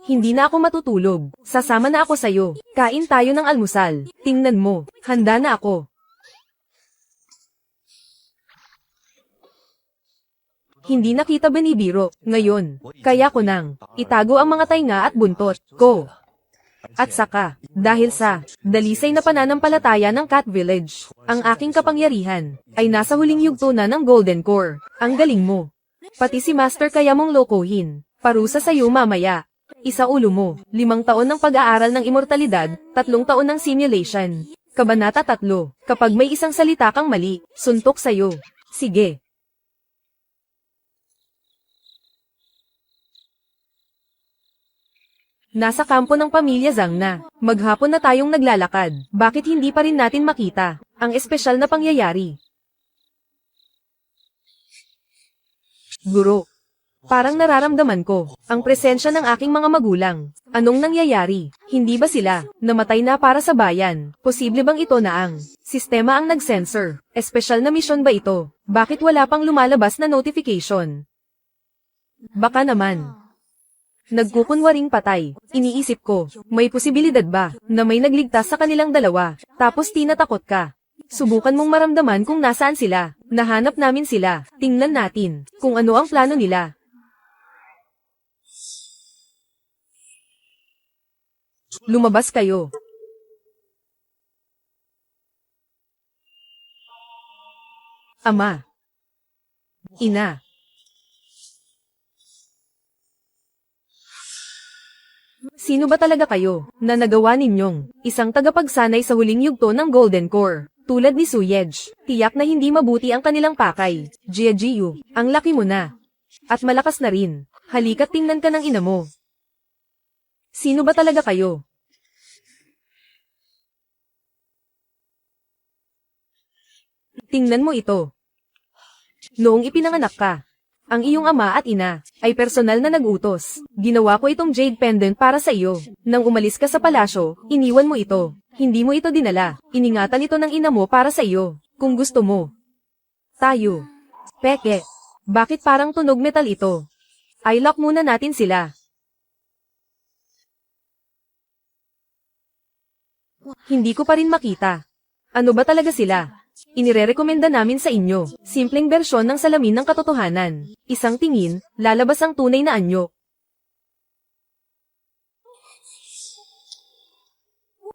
Hindi na ako matutulog. Sasama na ako sa'yo. Kain tayo ng almusal. Tingnan mo, handa na ako. Hindi na kita binibiro. Ngayon, kaya ko nang itago ang mga tainga at buntot ko. At saka, dahil sa dalisay na pananampalataya ng Cat Village, ang aking kapangyarihan ay nasa huling yugto na ng Golden Core. Ang galing mo. Pati si Master kaya mong lokohin. Parusa sa'yo mamaya. Isa ulo mo, 5 taon ng pag-aaral ng immortalidad, 3 taon ng simulation. Kabanata 3. Kapag may isang salita kang mali, suntok sa'yo. Sige. Nasa kampo ng pamilya Zhang na. Maghapon na tayong naglalakad. Bakit hindi pa rin natin makita ang espesyal na pangyayari? Guro, parang nararamdaman ko ang presensya ng aking mga magulang. Anong nangyayari? Hindi ba sila namatay na para sa bayan? Posible bang ito na ang sistema ang nag-sensor? Espesyal na misyon ba ito? Bakit wala pang lumalabas na notification? Baka naman nagkukunwaring patay. Iniisip ko, may posibilidad ba na may nagligtas sa kanilang dalawa, tapos tinatakot ka? Subukan mong maramdaman kung nasaan sila. Nahanap namin sila. Tingnan natin kung ano ang plano nila. Lumabas kayo. Ama. Ina. Sino ba talaga kayo, na nagawa ninyong, isang tagapagsanay sa huling yugto ng Golden Core, tulad ni Suyej, tiyak na hindi mabuti ang kanilang pakay. Jiajiu, ang laki mo na. At malakas na rin, halika't tingnan ka ng ina mo. Sino ba talaga kayo? Tingnan mo ito. Noong ipinanganak ka, ang iyong ama at ina, ay personal na nag-utos. Ginawa ko itong jade pendant para sa iyo. Nang umalis ka sa palasyo, iniwan mo ito. Hindi mo ito dinala. Iningatan ito ng ina mo para sa iyo. Kung gusto mo. Tayo. Peke. Bakit parang tunog metal ito? I-lock muna natin sila. Hindi ko pa rin makita. Ano ba talaga sila? Inirerekomenda namin sa inyo, simpleng bersyon ng salamin ng katotohanan. Isang tingin, lalabas ang tunay na anyo.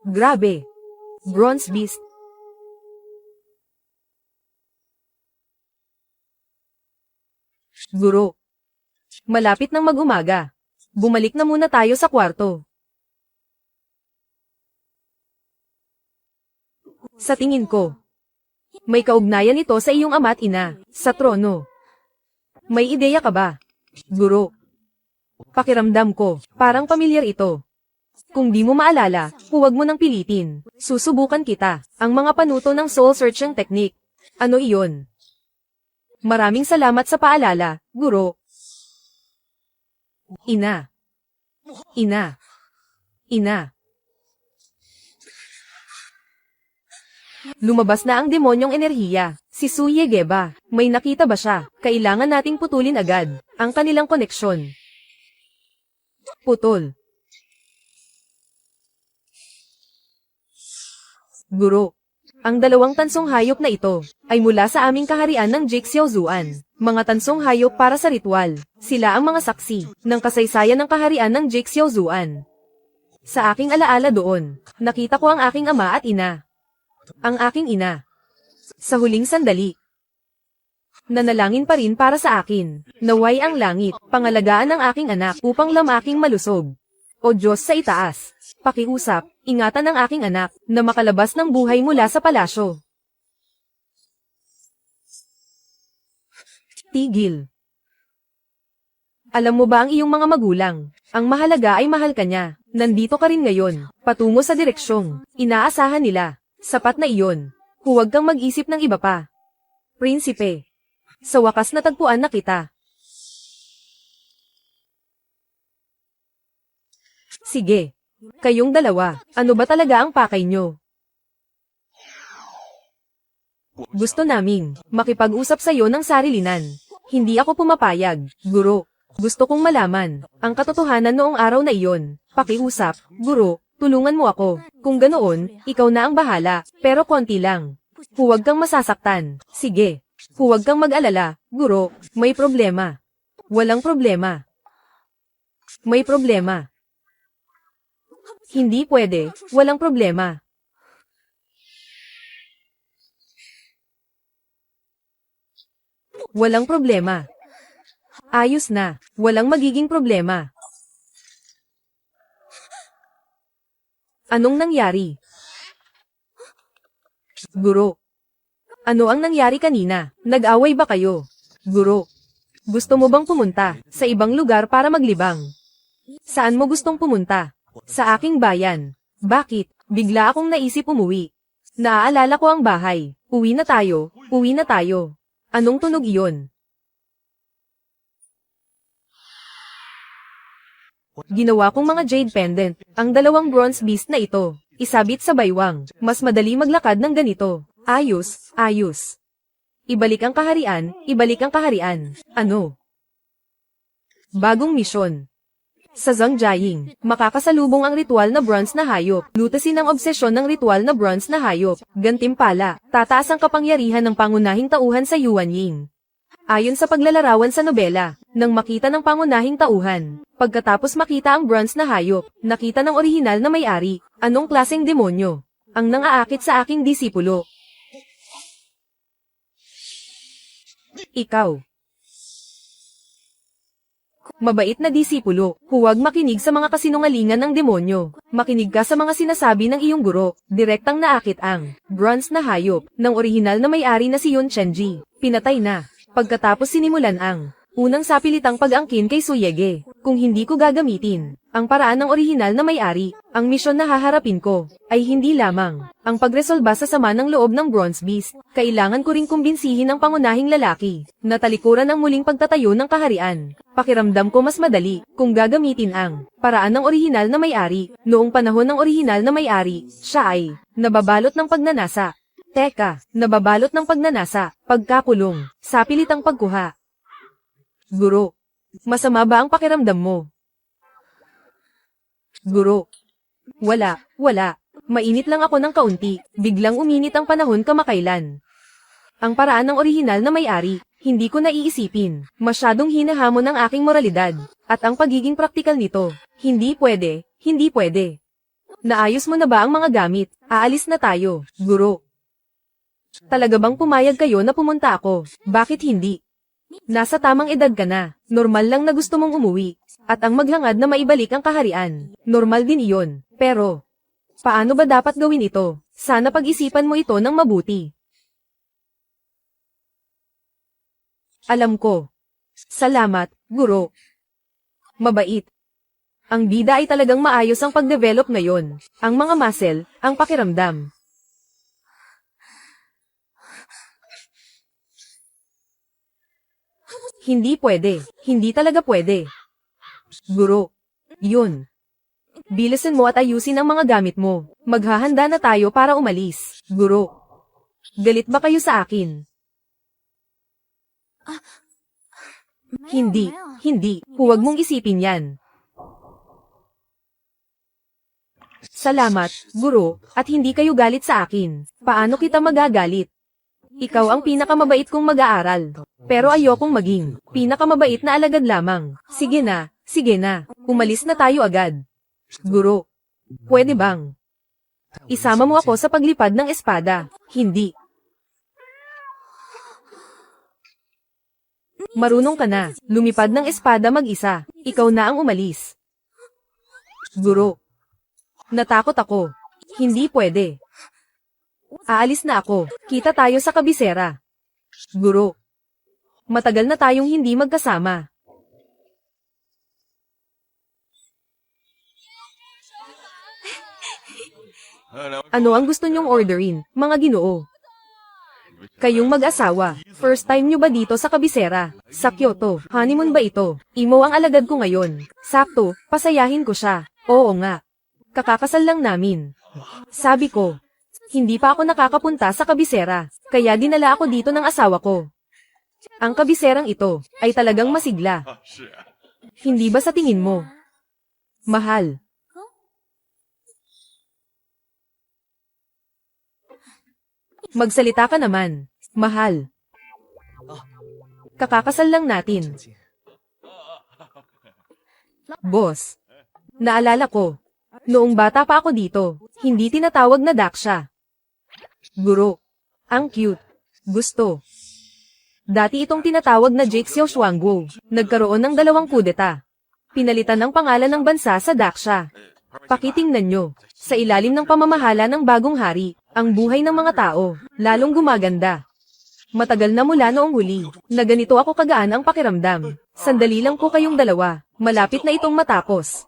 Grabe! Bronze Beast. Guro. Malapit nang mag-umaga. Bumalik na muna tayo sa kwarto. Sa tingin ko, may kaugnayan ito sa iyong ama at ina, sa trono. May ideya ka ba? Guro. Pakiramdam ko, parang pamilyar ito. Kung di mo maalala, huwag mo nang pilitin. Susubukan kita, ang mga panuto ng soul searching technique. Ano iyon? Maraming salamat sa paalala, Guro. Ina. Ina. Ina. Lumabas na ang demonyong enerhiya. Si Suyege ba? May nakita ba siya? Kailangan nating putulin agad ang kanilang koneksyon. Putol. Guro. Ang dalawang tansong hayop na ito ay mula sa aming kaharian ng Jixiaozuan. Mga tansong hayop para sa ritual. Sila ang mga saksi ng kasaysayan ng kaharian ng Jixiaozuan. Sa aking alaala doon, nakita ko ang aking ama at ina. Ang aking ina. Sa huling sandali. Nanalangin pa rin para sa akin. Naway ang langit, pangalagaan ng aking anak upang lamaking malusog. O Diyos sa itaas, pakiusap, ingatan ang aking anak na makalabas ng buhay mula sa palasyo. Tigil. Alam mo ba ang iyong mga magulang? Ang mahalaga ay mahal ka niya. Nandito ka rin ngayon, patungo sa direksyong inaasahan nila. Sapat na iyon. Huwag kang mag-isip ng iba pa. Prinsipe. Sa wakas natagpuan na kita. Sige. Kayong dalawa, ano ba talaga ang pakay nyo? Gusto naming makipag-usap sa iyo ng sarilinan. Hindi ako pumapayag, Guro. Gusto kong malaman ang katotohanan noong araw na iyon. Pakiusap, Guro. Tulungan mo ako. Kung ganoon, ikaw na ang bahala, pero konti lang. Huwag kang masasaktan. Sige. Huwag kang mag-alala, Guro. May problema. Walang problema. May problema. Hindi pwede. Walang problema. Walang problema. Ayos na. Walang magiging problema. Anong nangyari? Guro. Ano ang nangyari kanina? Nag-away ba kayo? Guro. Gusto mo bang pumunta sa ibang lugar para maglibang? Saan mo gustong pumunta? Sa aking bayan. Bakit? Bigla akong naisip umuwi. Naaalala ko ang bahay. Uwi na tayo. Uwi na tayo. Anong tunog iyon? Ginawa kong mga jade pendant, ang dalawang bronze beast na ito, isabit sa baywang, mas madali maglakad ng ganito. Ayos, ayos. Ibalik ang kaharian, ibalik ang kaharian. Ano? Bagong misyon. Sa Zhongjaying, makakasalubong ang ritual na bronze na hayop. Lutasin ang obsesyon ng ritual na bronze na hayop. Gantimpala, tataas ang kapangyarihan ng pangunahing tauhan sa Yuanying. Ayon sa paglalarawan sa nobela, nang makita ng pangunahing tauhan, pagkatapos makita ang bronze na hayop, nakita ng orihinal na may-ari, anong klaseng demonyo ang nangaakit sa aking disipulo. Ikaw. Mabait na disipulo, huwag makinig sa mga kasinungalingan ng demonyo. Makinig ka sa mga sinasabi ng iyong guro. Direktang naakit ang bronze na hayop ng orihinal na may-ari na si Yun Chenji. Pinatay na. Pagkatapos sinimulan ang unang sapilitang pag-angkin kay Suyege. Kung hindi ko gagamitin ang paraan ng orihinal na may-ari, ang misyon na haharapin ko ay hindi lamang ang pagresolba sa sama ng loob ng Bronze Beast. Kailangan ko ring kumbinsihin ang pangunahing lalaki na talikuran ang muling pagtatayo ng kaharian. Pakiramdam ko mas madali kung gagamitin ang paraan ng orihinal na may-ari. Noong panahon ng orihinal na may-ari, siya ay nababalot ng pagnanasa. Teka, nababalot ng pagnanasa, pagkakulong, sapilitang pagkuha. Guro, masama ba ang pakiramdam mo? Guro, wala. Mainit lang ako ng kaunti, biglang uminit ang panahon kamakailan. Ang paraan ng orihinal na may-ari, hindi ko naiisipin. Masyadong hinahamon ang aking moralidad, at ang pagiging praktikal nito. Hindi pwede. Naayos mo na ba ang mga gamit? Aalis na tayo, guro. Talaga bang pumayag kayo na pumunta ako? Bakit hindi? Nasa tamang edad ka na, normal lang na gusto mong umuwi, at ang maghangad na maibalik ang kaharian, normal din iyon. Pero, paano ba dapat gawin ito? Sana pag-isipan mo ito ng mabuti. Alam ko. Salamat, guro. Mabait. Ang bida ay talagang maayos ang pag-develop ngayon. Ang mga muscle, ang pakiramdam. Hindi pwede. Hindi talaga pwede. Guro. Yun. Bilisan mo at ayusin ang mga gamit mo. Maghahanda na tayo para umalis. Guro. Galit ba kayo sa akin? Hindi. Huwag mong isipin yan. Salamat, guro, at hindi kayo galit sa akin. Paano kita magagalit? Ikaw ang pinakamabait kong mag-aaral. Pero ayokong maging pinakamabait na alagad lamang. Sige na. Umalis na tayo agad. Guro, pwede bang isama mo ako sa paglipad ng espada? Hindi. Marunong ka na lumipad ng espada mag-isa. Ikaw na ang umalis. Guro, natakot ako. Hindi pwede. Aalis na ako. Kita tayo sa kabisera. Guro, matagal na tayong hindi magkasama. Ano ang gusto niyong orderin, mga ginoo? Kayong mag-asawa, first time niyo ba dito sa kabisera? Sa Kyoto, honeymoon ba ito? Imo ang alagad ko ngayon. Sakto, pasayahin ko siya. Oo nga. Kakakasal lang namin. Sabi ko, hindi pa ako nakakapunta sa kabisera, kaya dinala ako dito ng asawa ko. Ang kabiserang ito ay talagang masigla. Hindi ba sa tingin mo? Mahal. Magsalita ka naman. Mahal. Kakakasal lang natin. Boss. Naalala ko. Noong bata pa ako dito, hindi tinatawag na Daksha. Guro. Ang cute. Gusto. Dati itong tinatawag na Jake Xiaoshuangguo. Nagkaroon ng 2 kudeta. Pinalitan ng pangalan ng bansa sa Daksha. Pakitingnan nyo. Sa ilalim ng pamamahala ng bagong hari, ang buhay ng mga tao, lalong gumaganda. Matagal na mula noong huli, na ganito ako kagaan ang pakiramdam. Sandali lang po kayong dalawa, malapit na itong matapos.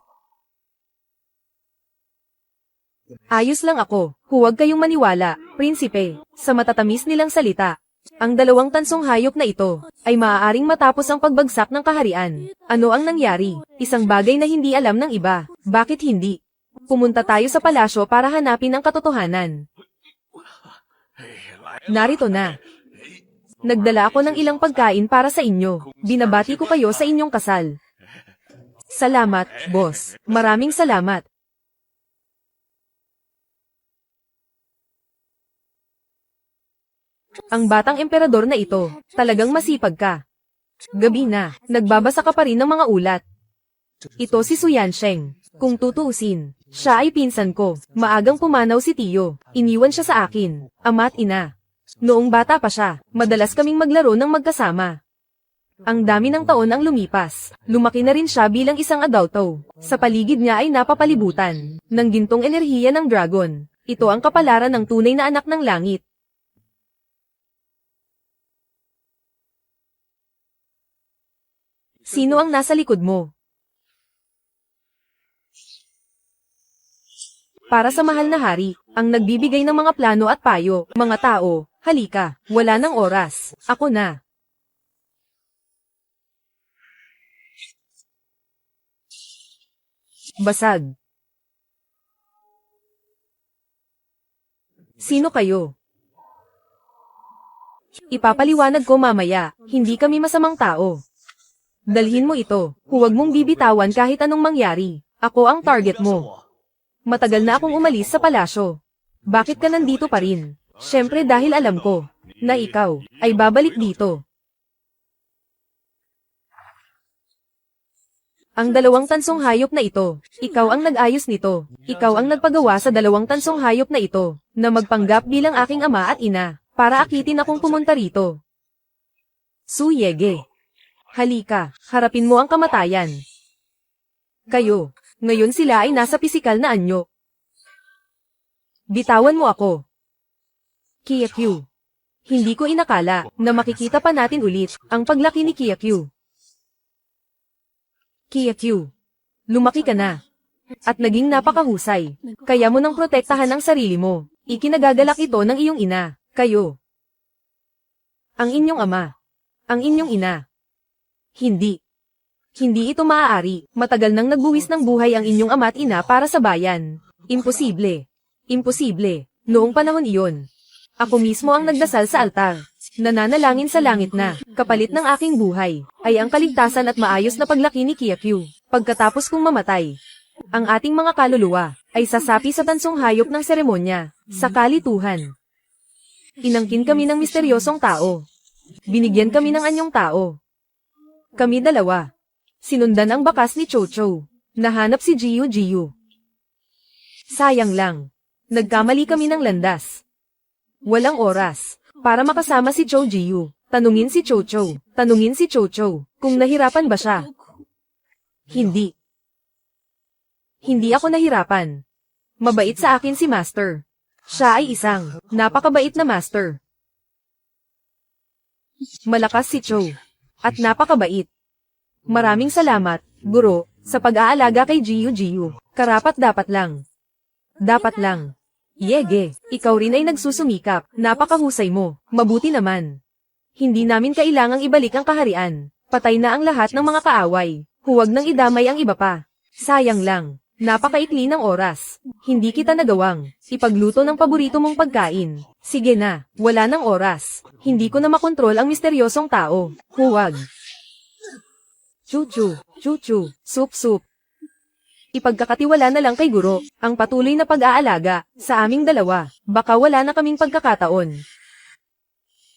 Ayos lang ako, huwag kayong maniwala, prinsipe, sa matatamis nilang salita. Ang 2 tansong hayop na ito, ay maaaring matapos ang pagbagsak ng kaharian. Ano ang nangyari? Isang bagay na hindi alam ng iba. Bakit hindi? Pumunta tayo sa palasyo para hanapin ang katotohanan. Narito na. Nagdala ako ng ilang pagkain para sa inyo. Binabati ko kayo sa inyong kasal. Salamat, boss. Maraming salamat. Ang batang emperador na ito, talagang masipag ka. Gabi na, nagbabasa ka pa rin ng mga ulat. Ito si Su Yansheng. Kung tutuusin, siya ay pinsan ko. Maagang pumanaw si Tiyo. Iniwan siya sa akin, ama at ina. Noong bata pa siya, madalas kaming maglaro ng magkasama. Ang dami ng taon ang lumipas. Lumaki na rin siya bilang isang adulto. Sa paligid niya ay napapalibutan ng gintong enerhiya ng dragon. Ito ang kapalaran ng tunay na anak ng langit. Sino ang nasa likod mo? Para sa mahal na hari, ang nagbibigay ng mga plano at payo, mga tao, halika, wala ng oras, ako na. Basag. Sino kayo? Ipapaliwanag ko mamaya, hindi kami masamang tao. Dalhin mo ito, huwag mong bibitawan kahit anong mangyari. Ako ang target mo. Matagal na akong umalis sa palasyo. Bakit ka nandito pa rin? Siyempre dahil alam ko na ikaw ay babalik dito. Ang dalawang tansong hayop na ito, ikaw ang nag-ayos nito. Ikaw ang nagpagawa sa dalawang tansong hayop na ito, na magpanggap bilang aking ama at ina, para akitin akong pumunta rito. Su Yege. Halika, harapin mo ang kamatayan. Kayo, ngayon sila ay nasa pisikal na anyo. Bitawan mo ako. Kiyakyu. Hindi ko inakala na makikita pa natin ulit ang paglaki ni Kiyakyu. Kiyakyu, lumaki ka na. At naging napakahusay. Kaya mo nang protektahan ang sarili mo. Ikinagagalak ito ng iyong ina, kayo. Ang inyong ama. Ang inyong ina. Hindi. Hindi ito maaari. Matagal nang nagbuwis ng buhay ang inyong ama at ina para sa bayan. Imposible. Imposible. Noong panahon iyon, ako mismo ang nagdasal sa altar. Nananalangin sa langit na, kapalit ng aking buhay, ay ang kaligtasan at maayos na paglaki ni Kiyakyu. Pagkatapos kong mamatay, ang ating mga kaluluwa, ay sasapi sa tansong hayop ng seremonya, sa kalituhan. Inangkin kami ng misteryosong tao. Binigyan kami ng anyong tao. Kami dalawa. Sinundan ang bakas ni Chocho. Nahanap si Jiyu Jiyu. Sayang lang. Nagkamali kami ng landas. Walang oras. Para makasama si Cho Jiyu, tanungin si Chocho, tanungin si Chocho, kung nahirapan ba siya. Hindi. Hindi ako nahirapan. Mabait sa akin si Master. Siya ay isang napakabait na Master. Malakas si Cho. At napakabait. Maraming salamat, Guro, sa pag-aalaga kay Jiyu Jiyu. Karapat dapat lang. Dapat lang. Yege, ikaw rin ay nagsusumikap, napakahusay mo, mabuti naman. Hindi namin kailangang ibalik ang kaharian, patay na ang lahat ng mga kaaway, huwag nang idamay ang iba pa. Sayang lang, napakaikli ng oras, hindi kita nagawang ipagluto ng paborito mong pagkain. Sige na, wala ng oras, hindi ko na makontrol ang misteryosong tao, huwag. Chuchu, chuchu, sup-sup. Ipagkakatiwala na lang kay Guro, ang patuloy na pag-aalaga, sa aming dalawa, baka wala na kaming pagkakataon.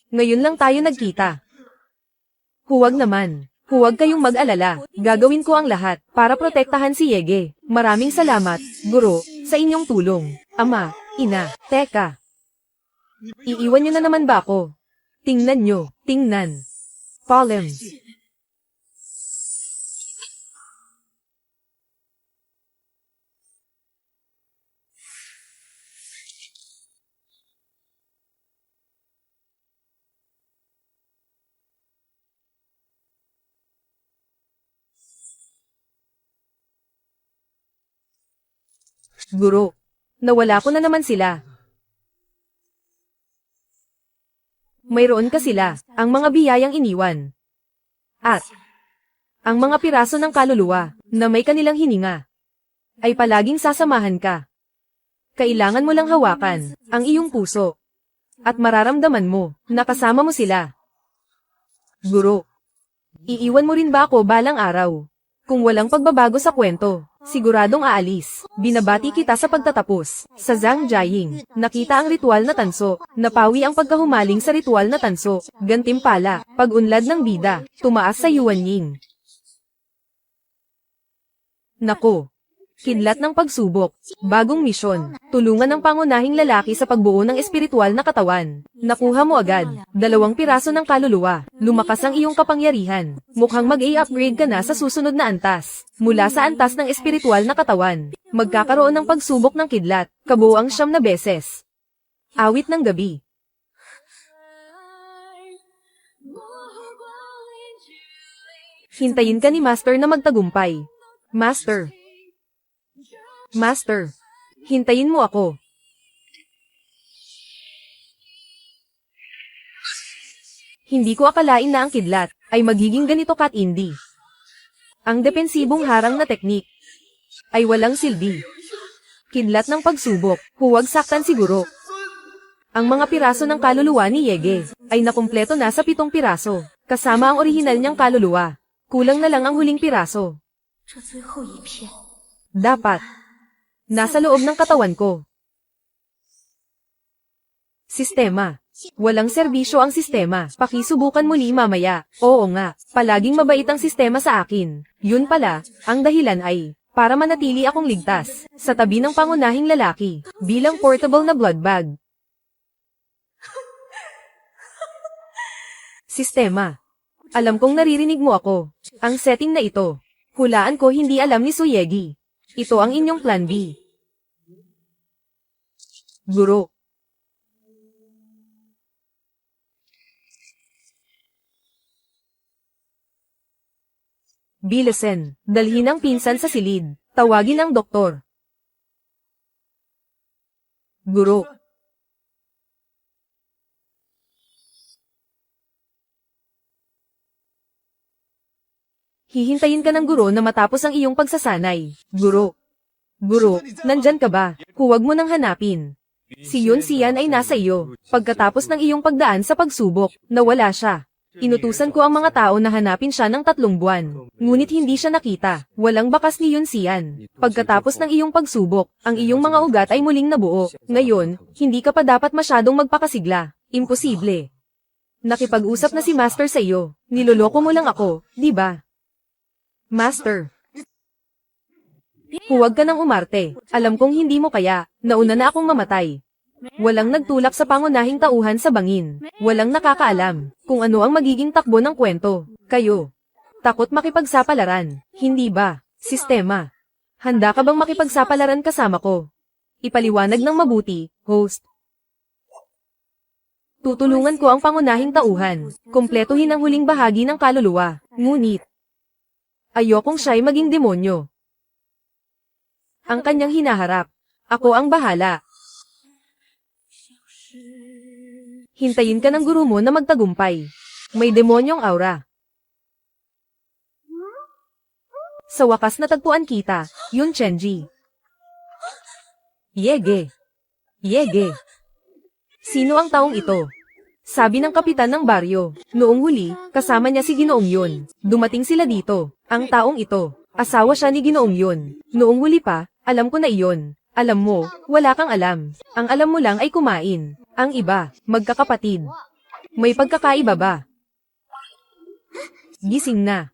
Ngayon lang tayo nagkita. Huwag naman, huwag kayong mag-alala, gagawin ko ang lahat, para protektahan si Yege. Maraming salamat, Guro, sa inyong tulong. Ama, ina, teka. Iiwan nyo na naman ba ako? Tingnan nyo, tingnan. Polem. Guro, nawala ko na naman sila. Mayroon ka sila, ang mga biyayang iniwan. At, ang mga piraso ng kaluluwa, na may kanilang hininga, ay palaging sasamahan ka. Kailangan mo lang hawakan, ang iyong puso. At mararamdaman mo, na kasama mo sila. Guro, iiwan mo rin ba ako balang araw? Kung walang pagbabago sa kwento, siguradong aalis. Binabati kita sa pagtatapos. Sa Zhang Jiaying, nakita ang ritual na tanso. Napawi ang pagkahumaling sa ritual na tanso. Gantimpala, pag-unlad ng bida, tumaas sa Yuanying. Nako, Kidlat ng pagsubok. Bagong misyon. Tulungan ng pangunahing lalaki sa pagbuo ng espiritual na katawan. Nakuha mo agad. 2 piraso ng kaluluwa. Lumakas ang iyong kapangyarihan. Mukhang mag-i-upgrade ka na sa susunod na antas. Mula sa antas ng espiritual na katawan. Magkakaroon ng pagsubok ng kidlat. Kabuuang 9 na beses. Awit ng gabi. Hintayin ka ni Master na magtagumpay. Master. Master. Hintayin mo ako. Hindi ko akalain na ang kidlat ay magiging ganito katindi. Ang depensibong harang na teknik ay walang silbi. Kidlat ng pagsubok, huwag saktan siguro. Ang mga piraso ng kaluluwa ni Yege ay nakumpleto na sa 7 piraso, kasama ang orihinal niyang kaluluwa. Kulang na lang ang huling piraso. Dapat. Nasa loob ng katawan ko. Sistema. Walang serbisyo ang sistema. Pakisubukan muli mamaya. Oo nga, palaging mabait ang sistema sa akin. Yun pala, ang dahilan ay, para manatili akong ligtas, sa tabi ng pangunahing lalaki, bilang portable na blood bag. Sistema. Alam kong naririnig mo ako. Ang setting na ito. Hulaan ko hindi alam ni Suyegi. Ito ang inyong plan B. Guro. Bilesen. Dalhin ang pinsan sa silid. Tawagin ang doktor. Guro. Hihintayin ka ng guro na matapos ang iyong pagsasanay. Guro. Guro, nandyan ka ba? Huwag mo nang hanapin. Si Yun Xian ay nasa iyo. Pagkatapos ng iyong pagdaan sa pagsubok, nawala siya. Inutusan ko ang mga tao na hanapin siya ng 3 buwan. Ngunit hindi siya nakita. Walang bakas ni Yun Xian. Pagkatapos ng iyong pagsubok, ang iyong mga ugat ay muling nabuo. Ngayon, hindi ka pa dapat masyadong magpakasigla. Imposible. Nakipag-usap na si Master sa iyo. Niloloko mo lang ako, di ba? Master. Huwag ka nang umarte. Alam kong hindi mo kaya. Nauna na akong mamatay. Walang nagtulak sa pangunahing tauhan sa bangin. Walang nakakaalam kung ano ang magiging takbo ng kwento. Kayo. Takot makipagsapalaran. Hindi ba? Sistema. Handa ka bang makipagsapalaran kasama ko? Ipaliwanag ng mabuti, host. Tutulungan ko ang pangunahing tauhan. Kumpletuhin ang huling bahagi ng kaluluwa. Ngunit, ayokong siya'y maging demonyo. Ang kanyang hinaharap. Ako ang bahala. Hintayin ka ng guru mo na magtagumpay. May demonyong aura. Sa wakas natagpuan kita, Yun Chenji. Yege. Yege. Sino ang taong ito? Sabi ng kapitan ng baryo. Noong huli, kasama niya si Ginoong Yun. Dumating sila dito. Ang taong ito, asawa siya ni Ginoong Yun. Noong huli pa, alam ko na iyon. Alam mo, wala kang alam. Ang alam mo lang ay kumain. Ang iba, magkakapatid. May pagkakaiba ba? Gising na.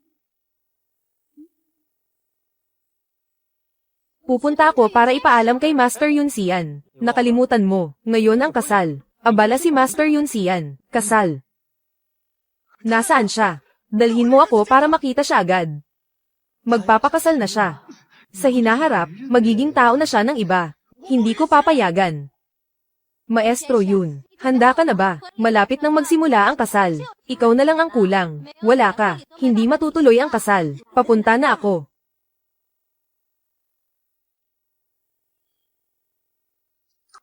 Pupunta ako para ipaalam kay Master Yun Xian. Nakalimutan mo, ngayon ang kasal. Abala si Master Yun Xian. Kasal. Nasaan siya? Dalhin mo ako para makita siya agad. Magpapakasal na siya. Sa hinaharap, magiging tao na siya ng iba. Hindi ko papayagan. Maestro Yun, handa ka na ba? Malapit nang magsimula ang kasal. Ikaw na lang ang kulang. Wala ka. Hindi matutuloy ang kasal. Papunta na ako.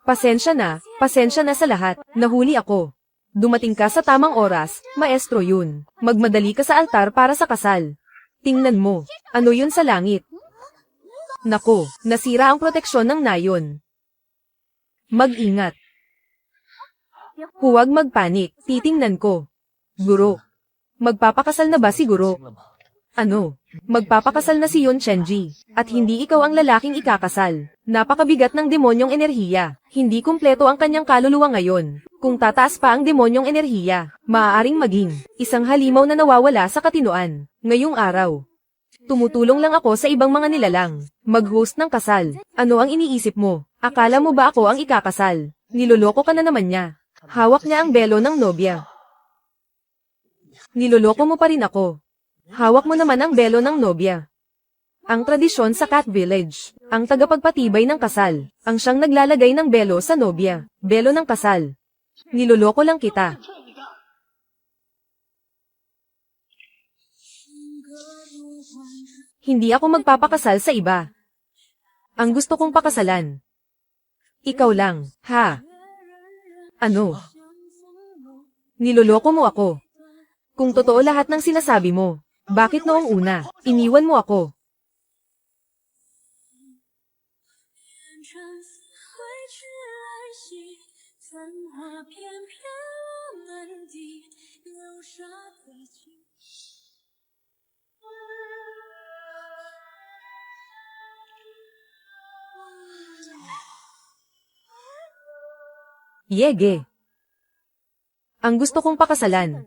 Pasensya na sa lahat. Nahuli ako. Dumating ka sa tamang oras, Maestro Yun. Magmadali ka sa altar para sa kasal. Tingnan mo, ano yun sa langit? Nako, nasira ang proteksyon ng nayon. Mag-ingat. Huwag magpanik, titingnan ko. Guro. Magpapakasal na ba si Guro? Ano? Magpapakasal na si Yun Chenji, at hindi ikaw ang lalaking ikakasal. Napakabigat ng demonyong enerhiya. Hindi kumpleto ang kanyang kaluluwa ngayon. Kung tataas pa ang demonyong enerhiya, maaaring maging isang halimaw na nawawala sa katinoan. Ngayong araw, Tumutulong lang ako sa ibang mga nilalang. Mag-host ng kasal. Ano ang iniisip mo? Akala mo ba ako ang ikakasal? Niloloko ka na naman niya. Hawak niya ang belo ng nobya. Niloloko mo pa rin ako. Hawak mo naman ang belo ng nobya. Ang tradisyon sa Cat Village, ang tagapagpatibay ng kasal, ang siyang naglalagay ng belo sa nobya, belo ng kasal. Niloloko lang kita. Hindi ako magpapakasal sa iba. Ang gusto kong pakasalan. Ikaw lang, ha? Ano? Niloloko mo ako. Kung totoo lahat ng sinasabi mo, bakit noong una, iniwan mo ako? Yege. Ang gusto kong pakasalan.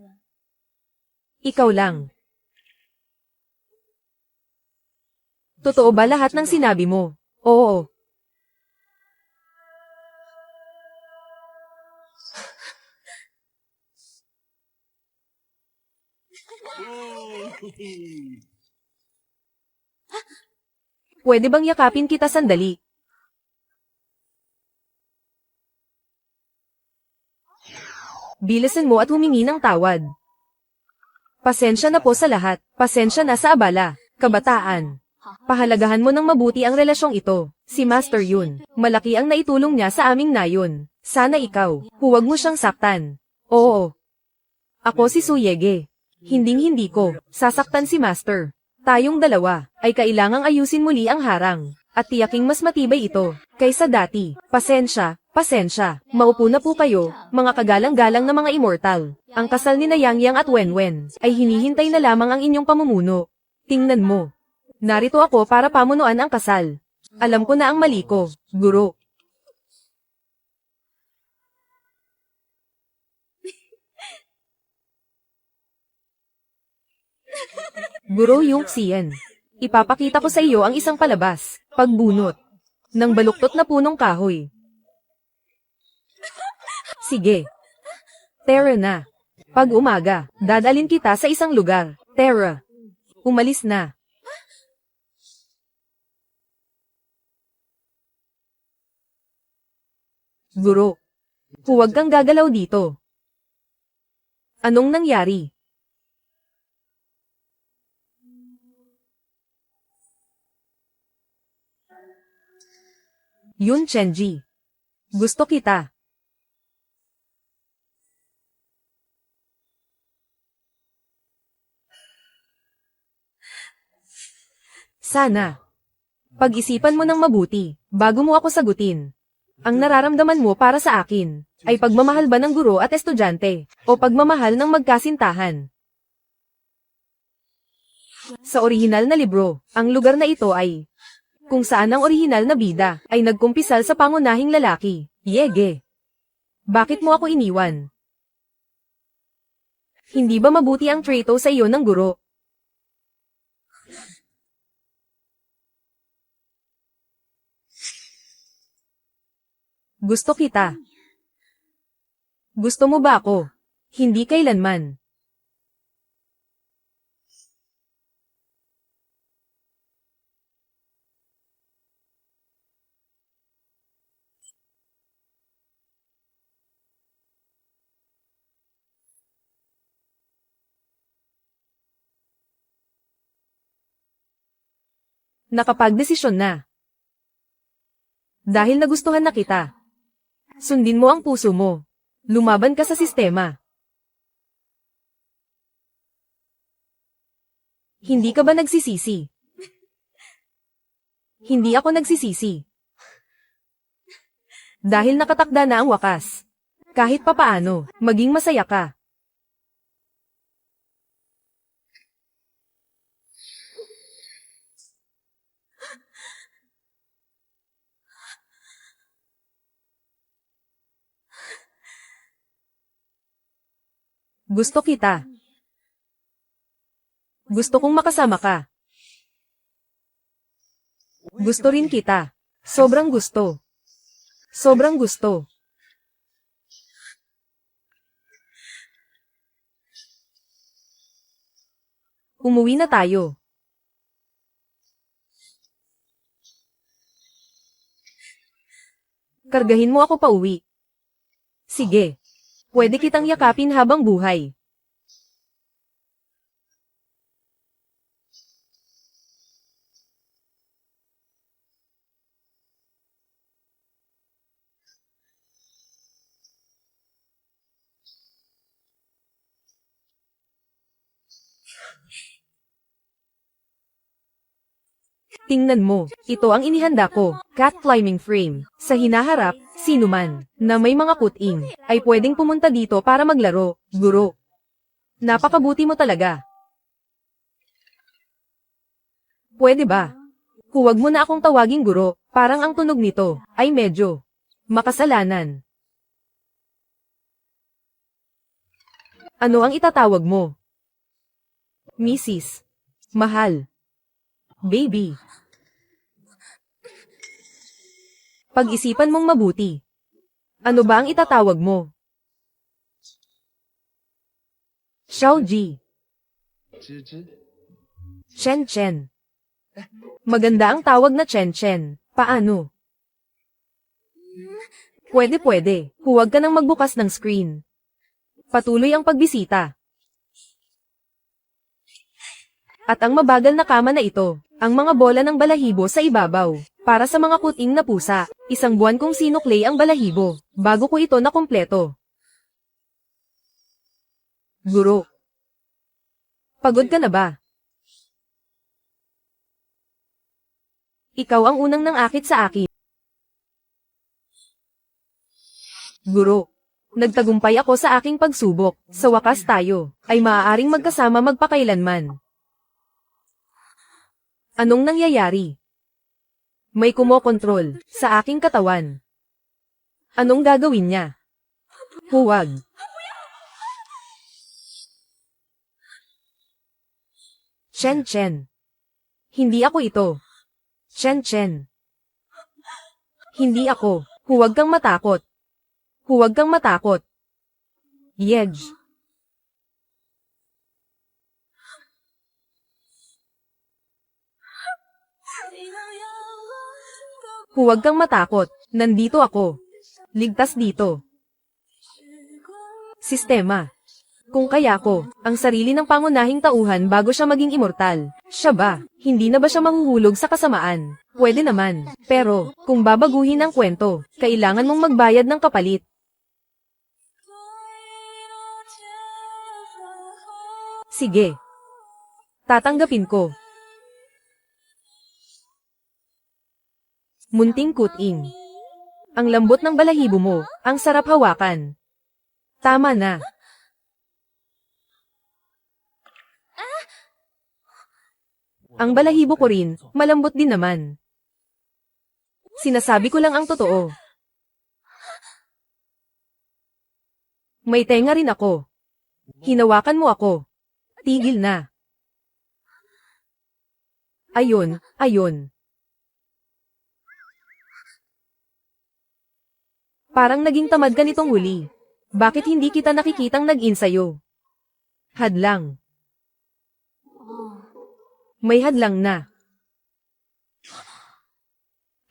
Ikaw lang. Totoo ba lahat ng sinabi mo? Oo. Pwede bang yakapin kita sandali? Bilisan mo at humingi ng tawad. Pasensya na po sa lahat. Pasensya na sa abala. Kabataan. Pahalagahan mo ng mabuti ang relasyong ito. Si Master Yun. Malaki ang naitulong niya sa aming nayon. Sana ikaw. Huwag mo siyang saktan. Oo. Ako si Suyege. Hinding-hindi ko. Sasaktan si Master. Tayong dalawa ay kailangang ayusin muli ang harang. At tiyaking mas matibay ito kaysa dati. Pasensya. Pasensya, maupo na po kayo, mga kagalang-galang na mga immortal. Ang kasal ni Yang at Wenwen ay hinihintay na lamang ang inyong pamumuno. Tingnan mo. Narito ako para pamunuan ang kasal. Alam ko na ang mali ko, guro. Guro Yung Xian. Ipapakita ko sa iyo ang isang palabas, pagbunot ng baluktot na punong kahoy. Sige. Tara na. Pag umaga, dadalhin kita sa isang lugar. Tara. Umalis na. Guro. Huwag kang gagalaw dito. Anong nangyari? Yun Chenji. Gusto kita. Sana. Pag-isipan mo ng mabuti, bago mo ako sagutin. Ang nararamdaman mo para sa akin, ay pagmamahal ba ng guro at estudyante, o pagmamahal ng magkasintahan? Sa orihinal na libro, ang lugar na ito ay, kung saan ang orihinal na bida, ay nagkumpisal sa pangunahing lalaki, Yege. Bakit mo ako iniwan? Hindi ba mabuti ang trato sa iyo ng guro? Gusto kita. Gusto mo ba ako? Hindi kailanman. Nakapagdesisyon na. Dahil nagustuhan na kita. Sundin mo ang puso mo. Lumaban ka sa sistema. Hindi ka ba nagsisisi? Hindi ako nagsisisi. Dahil nakatakda na ang wakas. Kahit papaano, maging masaya ka. Gusto kita. Gusto kong makasama ka. Gusto rin kita. Sobrang gusto. Sobrang gusto. Umuwi na tayo. Kargahin mo ako pauwi. Sige. Pwede kitang yakapin habang buhay. Tingnan mo, ito ang inihanda ko, cat climbing frame. Sa hinaharap, sino man, na may mga kuting, ay pwedeng pumunta dito para maglaro, guro. Napakabuti mo talaga. Pwede ba? Huwag mo na akong tawaging guro, parang ang tunog nito, ay medyo makasalanan. Ano ang itatawag mo? Mrs. Mahal. Baby. Pag-isipan mong mabuti. Ano ba ang itatawag mo? Xiaoji. Chen Chen. Maganda ang tawag na Chen Chen. Paano? Pwede. Huwag ka nang magbukas ng screen. Patuloy ang pagbisita. At ang mabagal na kama na ito, ang mga bola ng balahibo sa ibabaw. Para sa mga kuting na pusa, isang buwan kong sinuklay ang balahibo, bago ko ito nakumpleto. Guro. Pagod ka na ba? Ikaw ang unang nangakit sa akin. Guro. Nagtagumpay ako sa aking pagsubok, sa wakas tayo, ay maaaring magkasama magpakailanman. Anong nangyayari? May kumokontrol sa aking katawan. Anong gagawin niya? Huwag. Chen Chen. Hindi ako ito. Chen Chen. Hindi ako. Huwag kang matakot. Huwag kang matakot. Yej. Huwag kang matakot, nandito ako. Ligtas dito. Sistema. Kung kaya ko, ang sarili ng pangunahing tauhan bago siya maging immortal. Siya ba? Hindi na ba siya mahuhulog sa kasamaan? Pwede naman. Pero, kung babaguhin ang kwento, kailangan mong magbayad ng kapalit. Sige. Tatanggapin ko. Munting kuting. Ang lambot ng balahibo mo, ang sarap hawakan. Tama na. Ang balahibo ko rin, malambot din naman. Sinasabi ko lang ang totoo. May tenga rin ako. Hinawakan mo ako. Tigil na. Ayun. Parang naging tamad ka nitong huli. Bakit hindi kita nakikitang nag-in sa'yo? Hadlang. May hadlang na.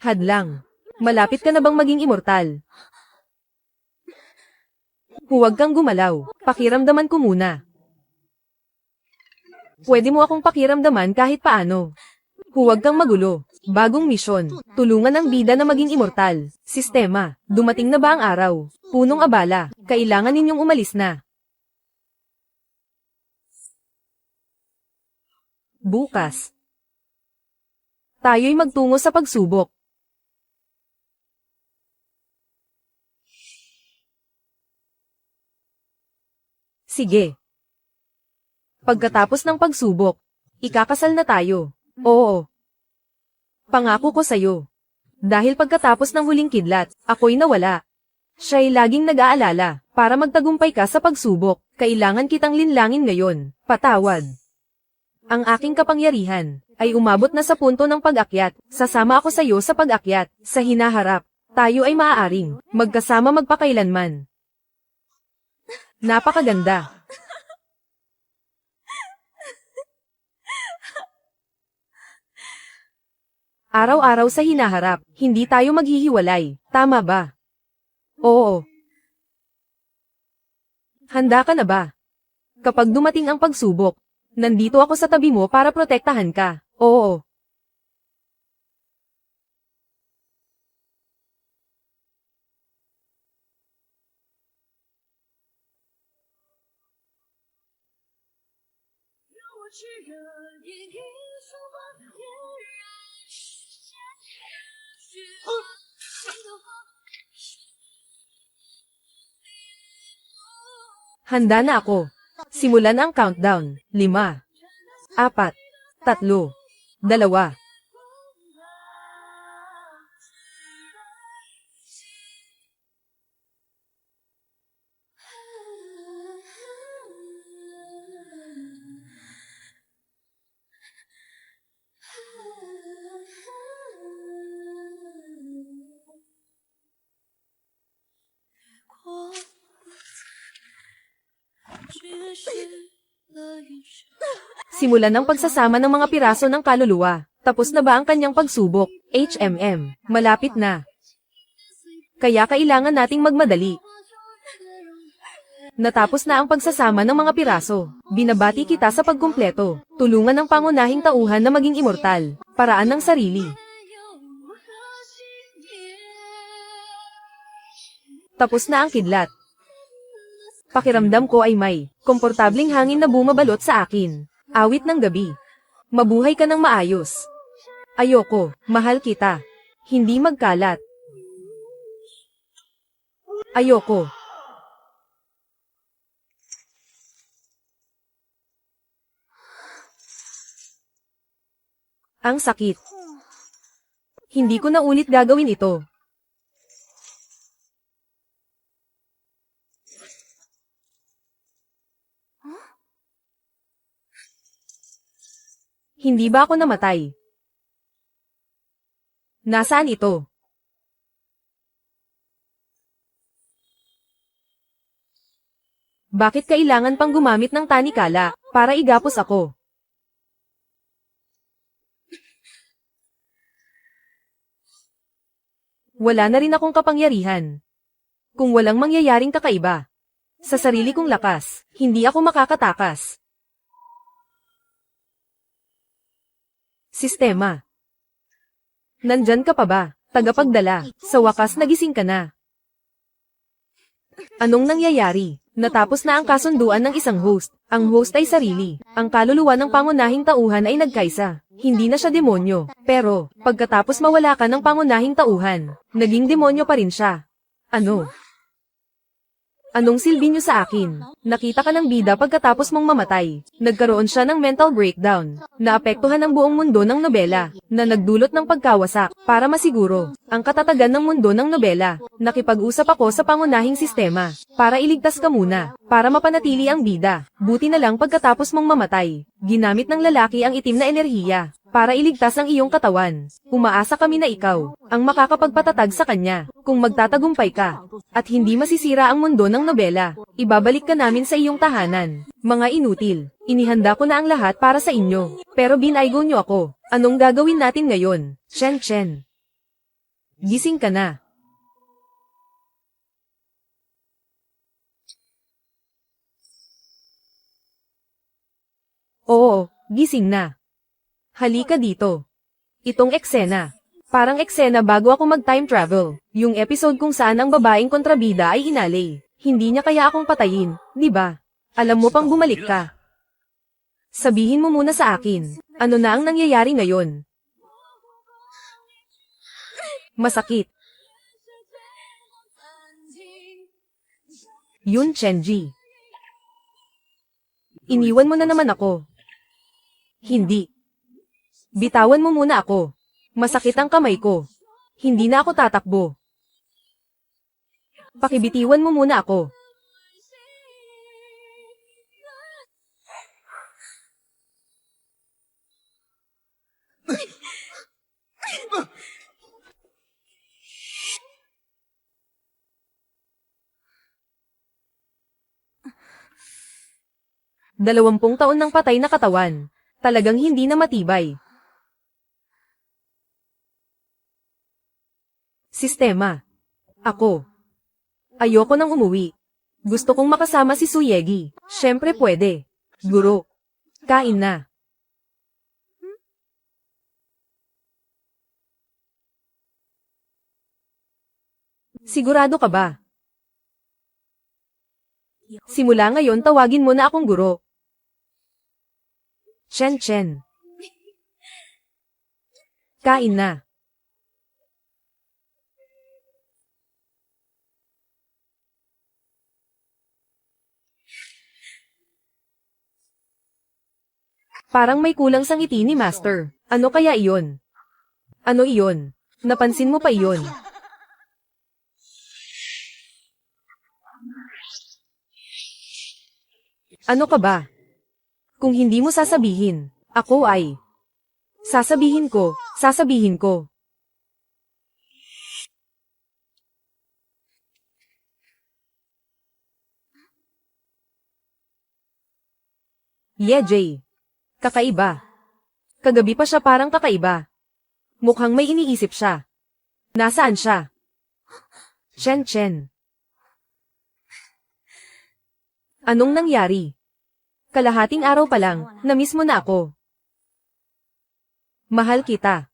Hadlang. Malapit ka na bang maging immortal? Huwag kang gumalaw. Pakiramdaman ko muna. Pwede mo akong pakiramdaman kahit paano. Huwag kang magulo. Bagong misyon. Tulungan ang bida na maging immortal. Sistema. Dumating na ba ang araw? Punong abala. Kailangan ninyong umalis na. Bukas. Tayo'y magtungo sa pagsubok. Sige. Pagkatapos ng pagsubok, ikakasal na tayo. Oo. Pangako ko sa'yo. Dahil pagkatapos ng huling kidlat, ako'y nawala. Siya'y laging nag-aalala, para magtagumpay ka sa pagsubok, kailangan kitang linlangin ngayon, patawad. Ang aking kapangyarihan, ay umabot na sa punto ng pag-akyat. Sasama ako sa iyo sa pag-akyat. Sa hinaharap, tayo ay maaaring magkasama magpakailanman. Napakaganda. Araw-araw sa hinaharap, hindi tayo maghihiwalay, tama ba? Oo. Handa ka na ba? Kapag dumating ang pagsubok, nandito ako sa tabi mo para protektahan ka. Oo. Handa na ako. Simulan ang countdown. 5, 4, 3, 2. Simulan ang pagsasama ng mga piraso ng kaluluwa. Tapos na ba ang kanyang pagsubok? HMM. Malapit na. Kaya kailangan nating magmadali. Natapos na ang pagsasama ng mga piraso. Binabati kita sa pagkumpleto. Tulungan ng pangunahing tauhan na maging immortal. Paraan ng sarili. Tapos na ang kidlat. Pakiramdam ko ay may komportabling hangin na bumabalot sa akin. Awit ng gabi. Mabuhay ka ng maayos. Ayoko, mahal kita. Hindi magkalat. Ayoko. Ang sakit. Hindi ko na ulit gagawin ito. Hindi ba ako namatay? Nasaan ito? Bakit kailangan pang gumamit ng tanikala para igapos ako? Wala na rin akong kapangyarihan. Kung walang mangyayaring kakaiba. Sa sarili kong lakas, hindi ako makakatakas. Sistema. Nandyan ka pa ba? Tagapagdala. Sa wakas nagising ka na. Anong nangyayari? Natapos na ang kasunduan ng isang host. Ang host ay sarili. Ang kaluluwa ng pangunahing tauhan ay nagkaisa. Hindi na siya demonyo. Pero, pagkatapos mawala ka ng pangunahing tauhan, naging demonyo pa rin siya. Ano? Anong silbi niyo sa akin? Nakita ka ng bida pagkatapos mong mamatay. Nagkaroon siya ng mental breakdown. Naapektuhan ang buong mundo ng nobela, na nagdulot ng pagkawasak. Para masiguro, ang katatagan ng mundo ng nobela, nakipag-usap ako sa pangunahing sistema. Para iligtas ka muna. Para mapanatili ang bida. Buti na lang pagkatapos mong mamatay. Ginamit ng lalaki ang itim na enerhiya. Para iligtas ang iyong katawan. Umaasa kami na ikaw, ang makakapagpatatag sa kanya. Kung magtatagumpay ka, at hindi masisira ang mundo ng nobela, ibabalik ka namin sa iyong tahanan. Mga inutil, inihanda ko na ang lahat para sa inyo. Pero binaygo niyo ako. Anong gagawin natin ngayon? Shen Chen. Gising ka na. Oo, gising na. Halika dito. Itong eksena. Parang eksena bago ako mag-time travel. Yung episode kung saan ang babaeng kontrabida ay inalay. Hindi niya kaya akong patayin, di ba? Alam mo pang bumalik ka. Sabihin mo muna sa akin, ano na ang nangyayari ngayon? Masakit. Yun, Chenji. Iniwan mo na naman ako. Hindi. Bitawan mo muna ako. Masakit ang kamay ko. Hindi na ako tatakbo. Pakibitiwan mo muna ako. 20 taon ng patay na katawan. Talagang hindi na matibay. Sistema. Ako. Ayoko nang umuwi. Gusto kong makasama si Suyegi. Siyempre pwede. Guro. Kain na. Sigurado ka ba? Simula ngayon tawagin mo na akong guro. Chen. Kain na. Parang may kulang sa ngiti ni Master. Ano kaya iyon? Ano iyon? Napansin mo pa iyon? Ano ka ba? Kung hindi mo sasabihin, ako ay. Sasabihin ko. Jay. Kakaiba. Kagabi pa siya parang kakaiba. Mukhang may iniisip siya. Nasaan siya? Chen. Anong nangyari? Kalahating araw pa lang, na-miss mo na ako. Mahal kita.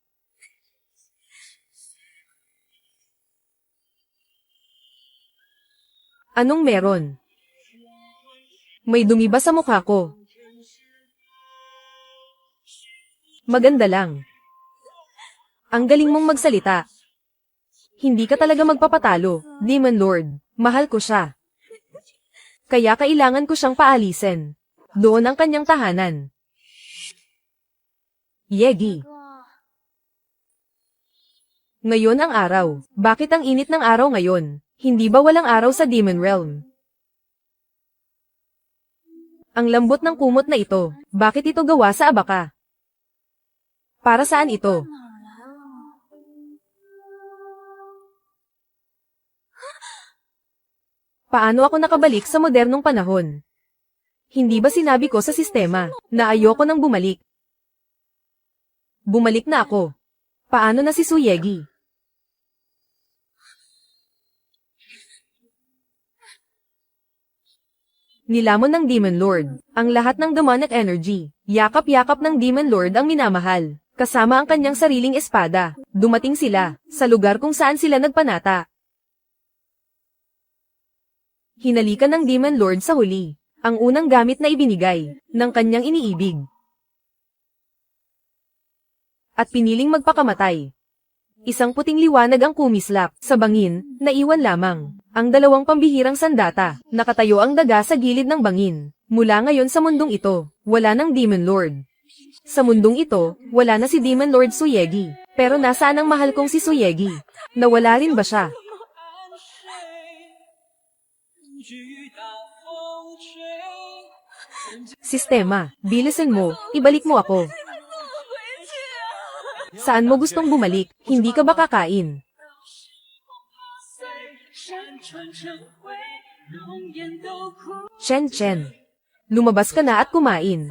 Anong meron? May dumi ba sa mukha ko? Maganda lang. Ang galing mong magsalita. Hindi ka talaga magpapatalo, Demon Lord. Mahal ko siya. Kaya kailangan ko siyang paalisin. Doon ang kanyang tahanan. Yegi. Ngayon ang araw. Bakit ang init ng araw ngayon? Hindi ba walang araw sa Demon Realm? Ang lambot ng kumot na ito. Bakit ito gawa sa abaka? Para saan ito? Paano ako nakabalik sa modernong panahon? Hindi ba sinabi ko sa sistema na ayoko nang bumalik? Bumalik na ako. Paano na si Suyegi? Nilamon ng Demon Lord ang lahat ng demonic energy. Yakap-yakap ng Demon Lord ang minamahal. Kasama ang kanyang sariling espada. Dumating sila sa lugar kung saan sila nagpanata. Hinalikan ng Demon Lord sa huli ang unang gamit na ibinigay ng kanyang iniibig. At piniling magpakamatay. Isang puting liwanag ang kumislap sa bangin, naiwan lamang ang dalawang pambihirang sandata. Nakatayo ang daga sa gilid ng bangin. Mula ngayon sa mundong ito, wala ng Demon Lord. Sa mundong ito, wala na si Demon Lord Suyegi. Pero nasaan ang mahal kong si Suyegi? Nawala rin ba siya? Sistema, bilisan mo, ibalik mo ako. Saan mo gustong bumalik? Hindi ka ba kakain? Chen. Lumabas ka na at kumain.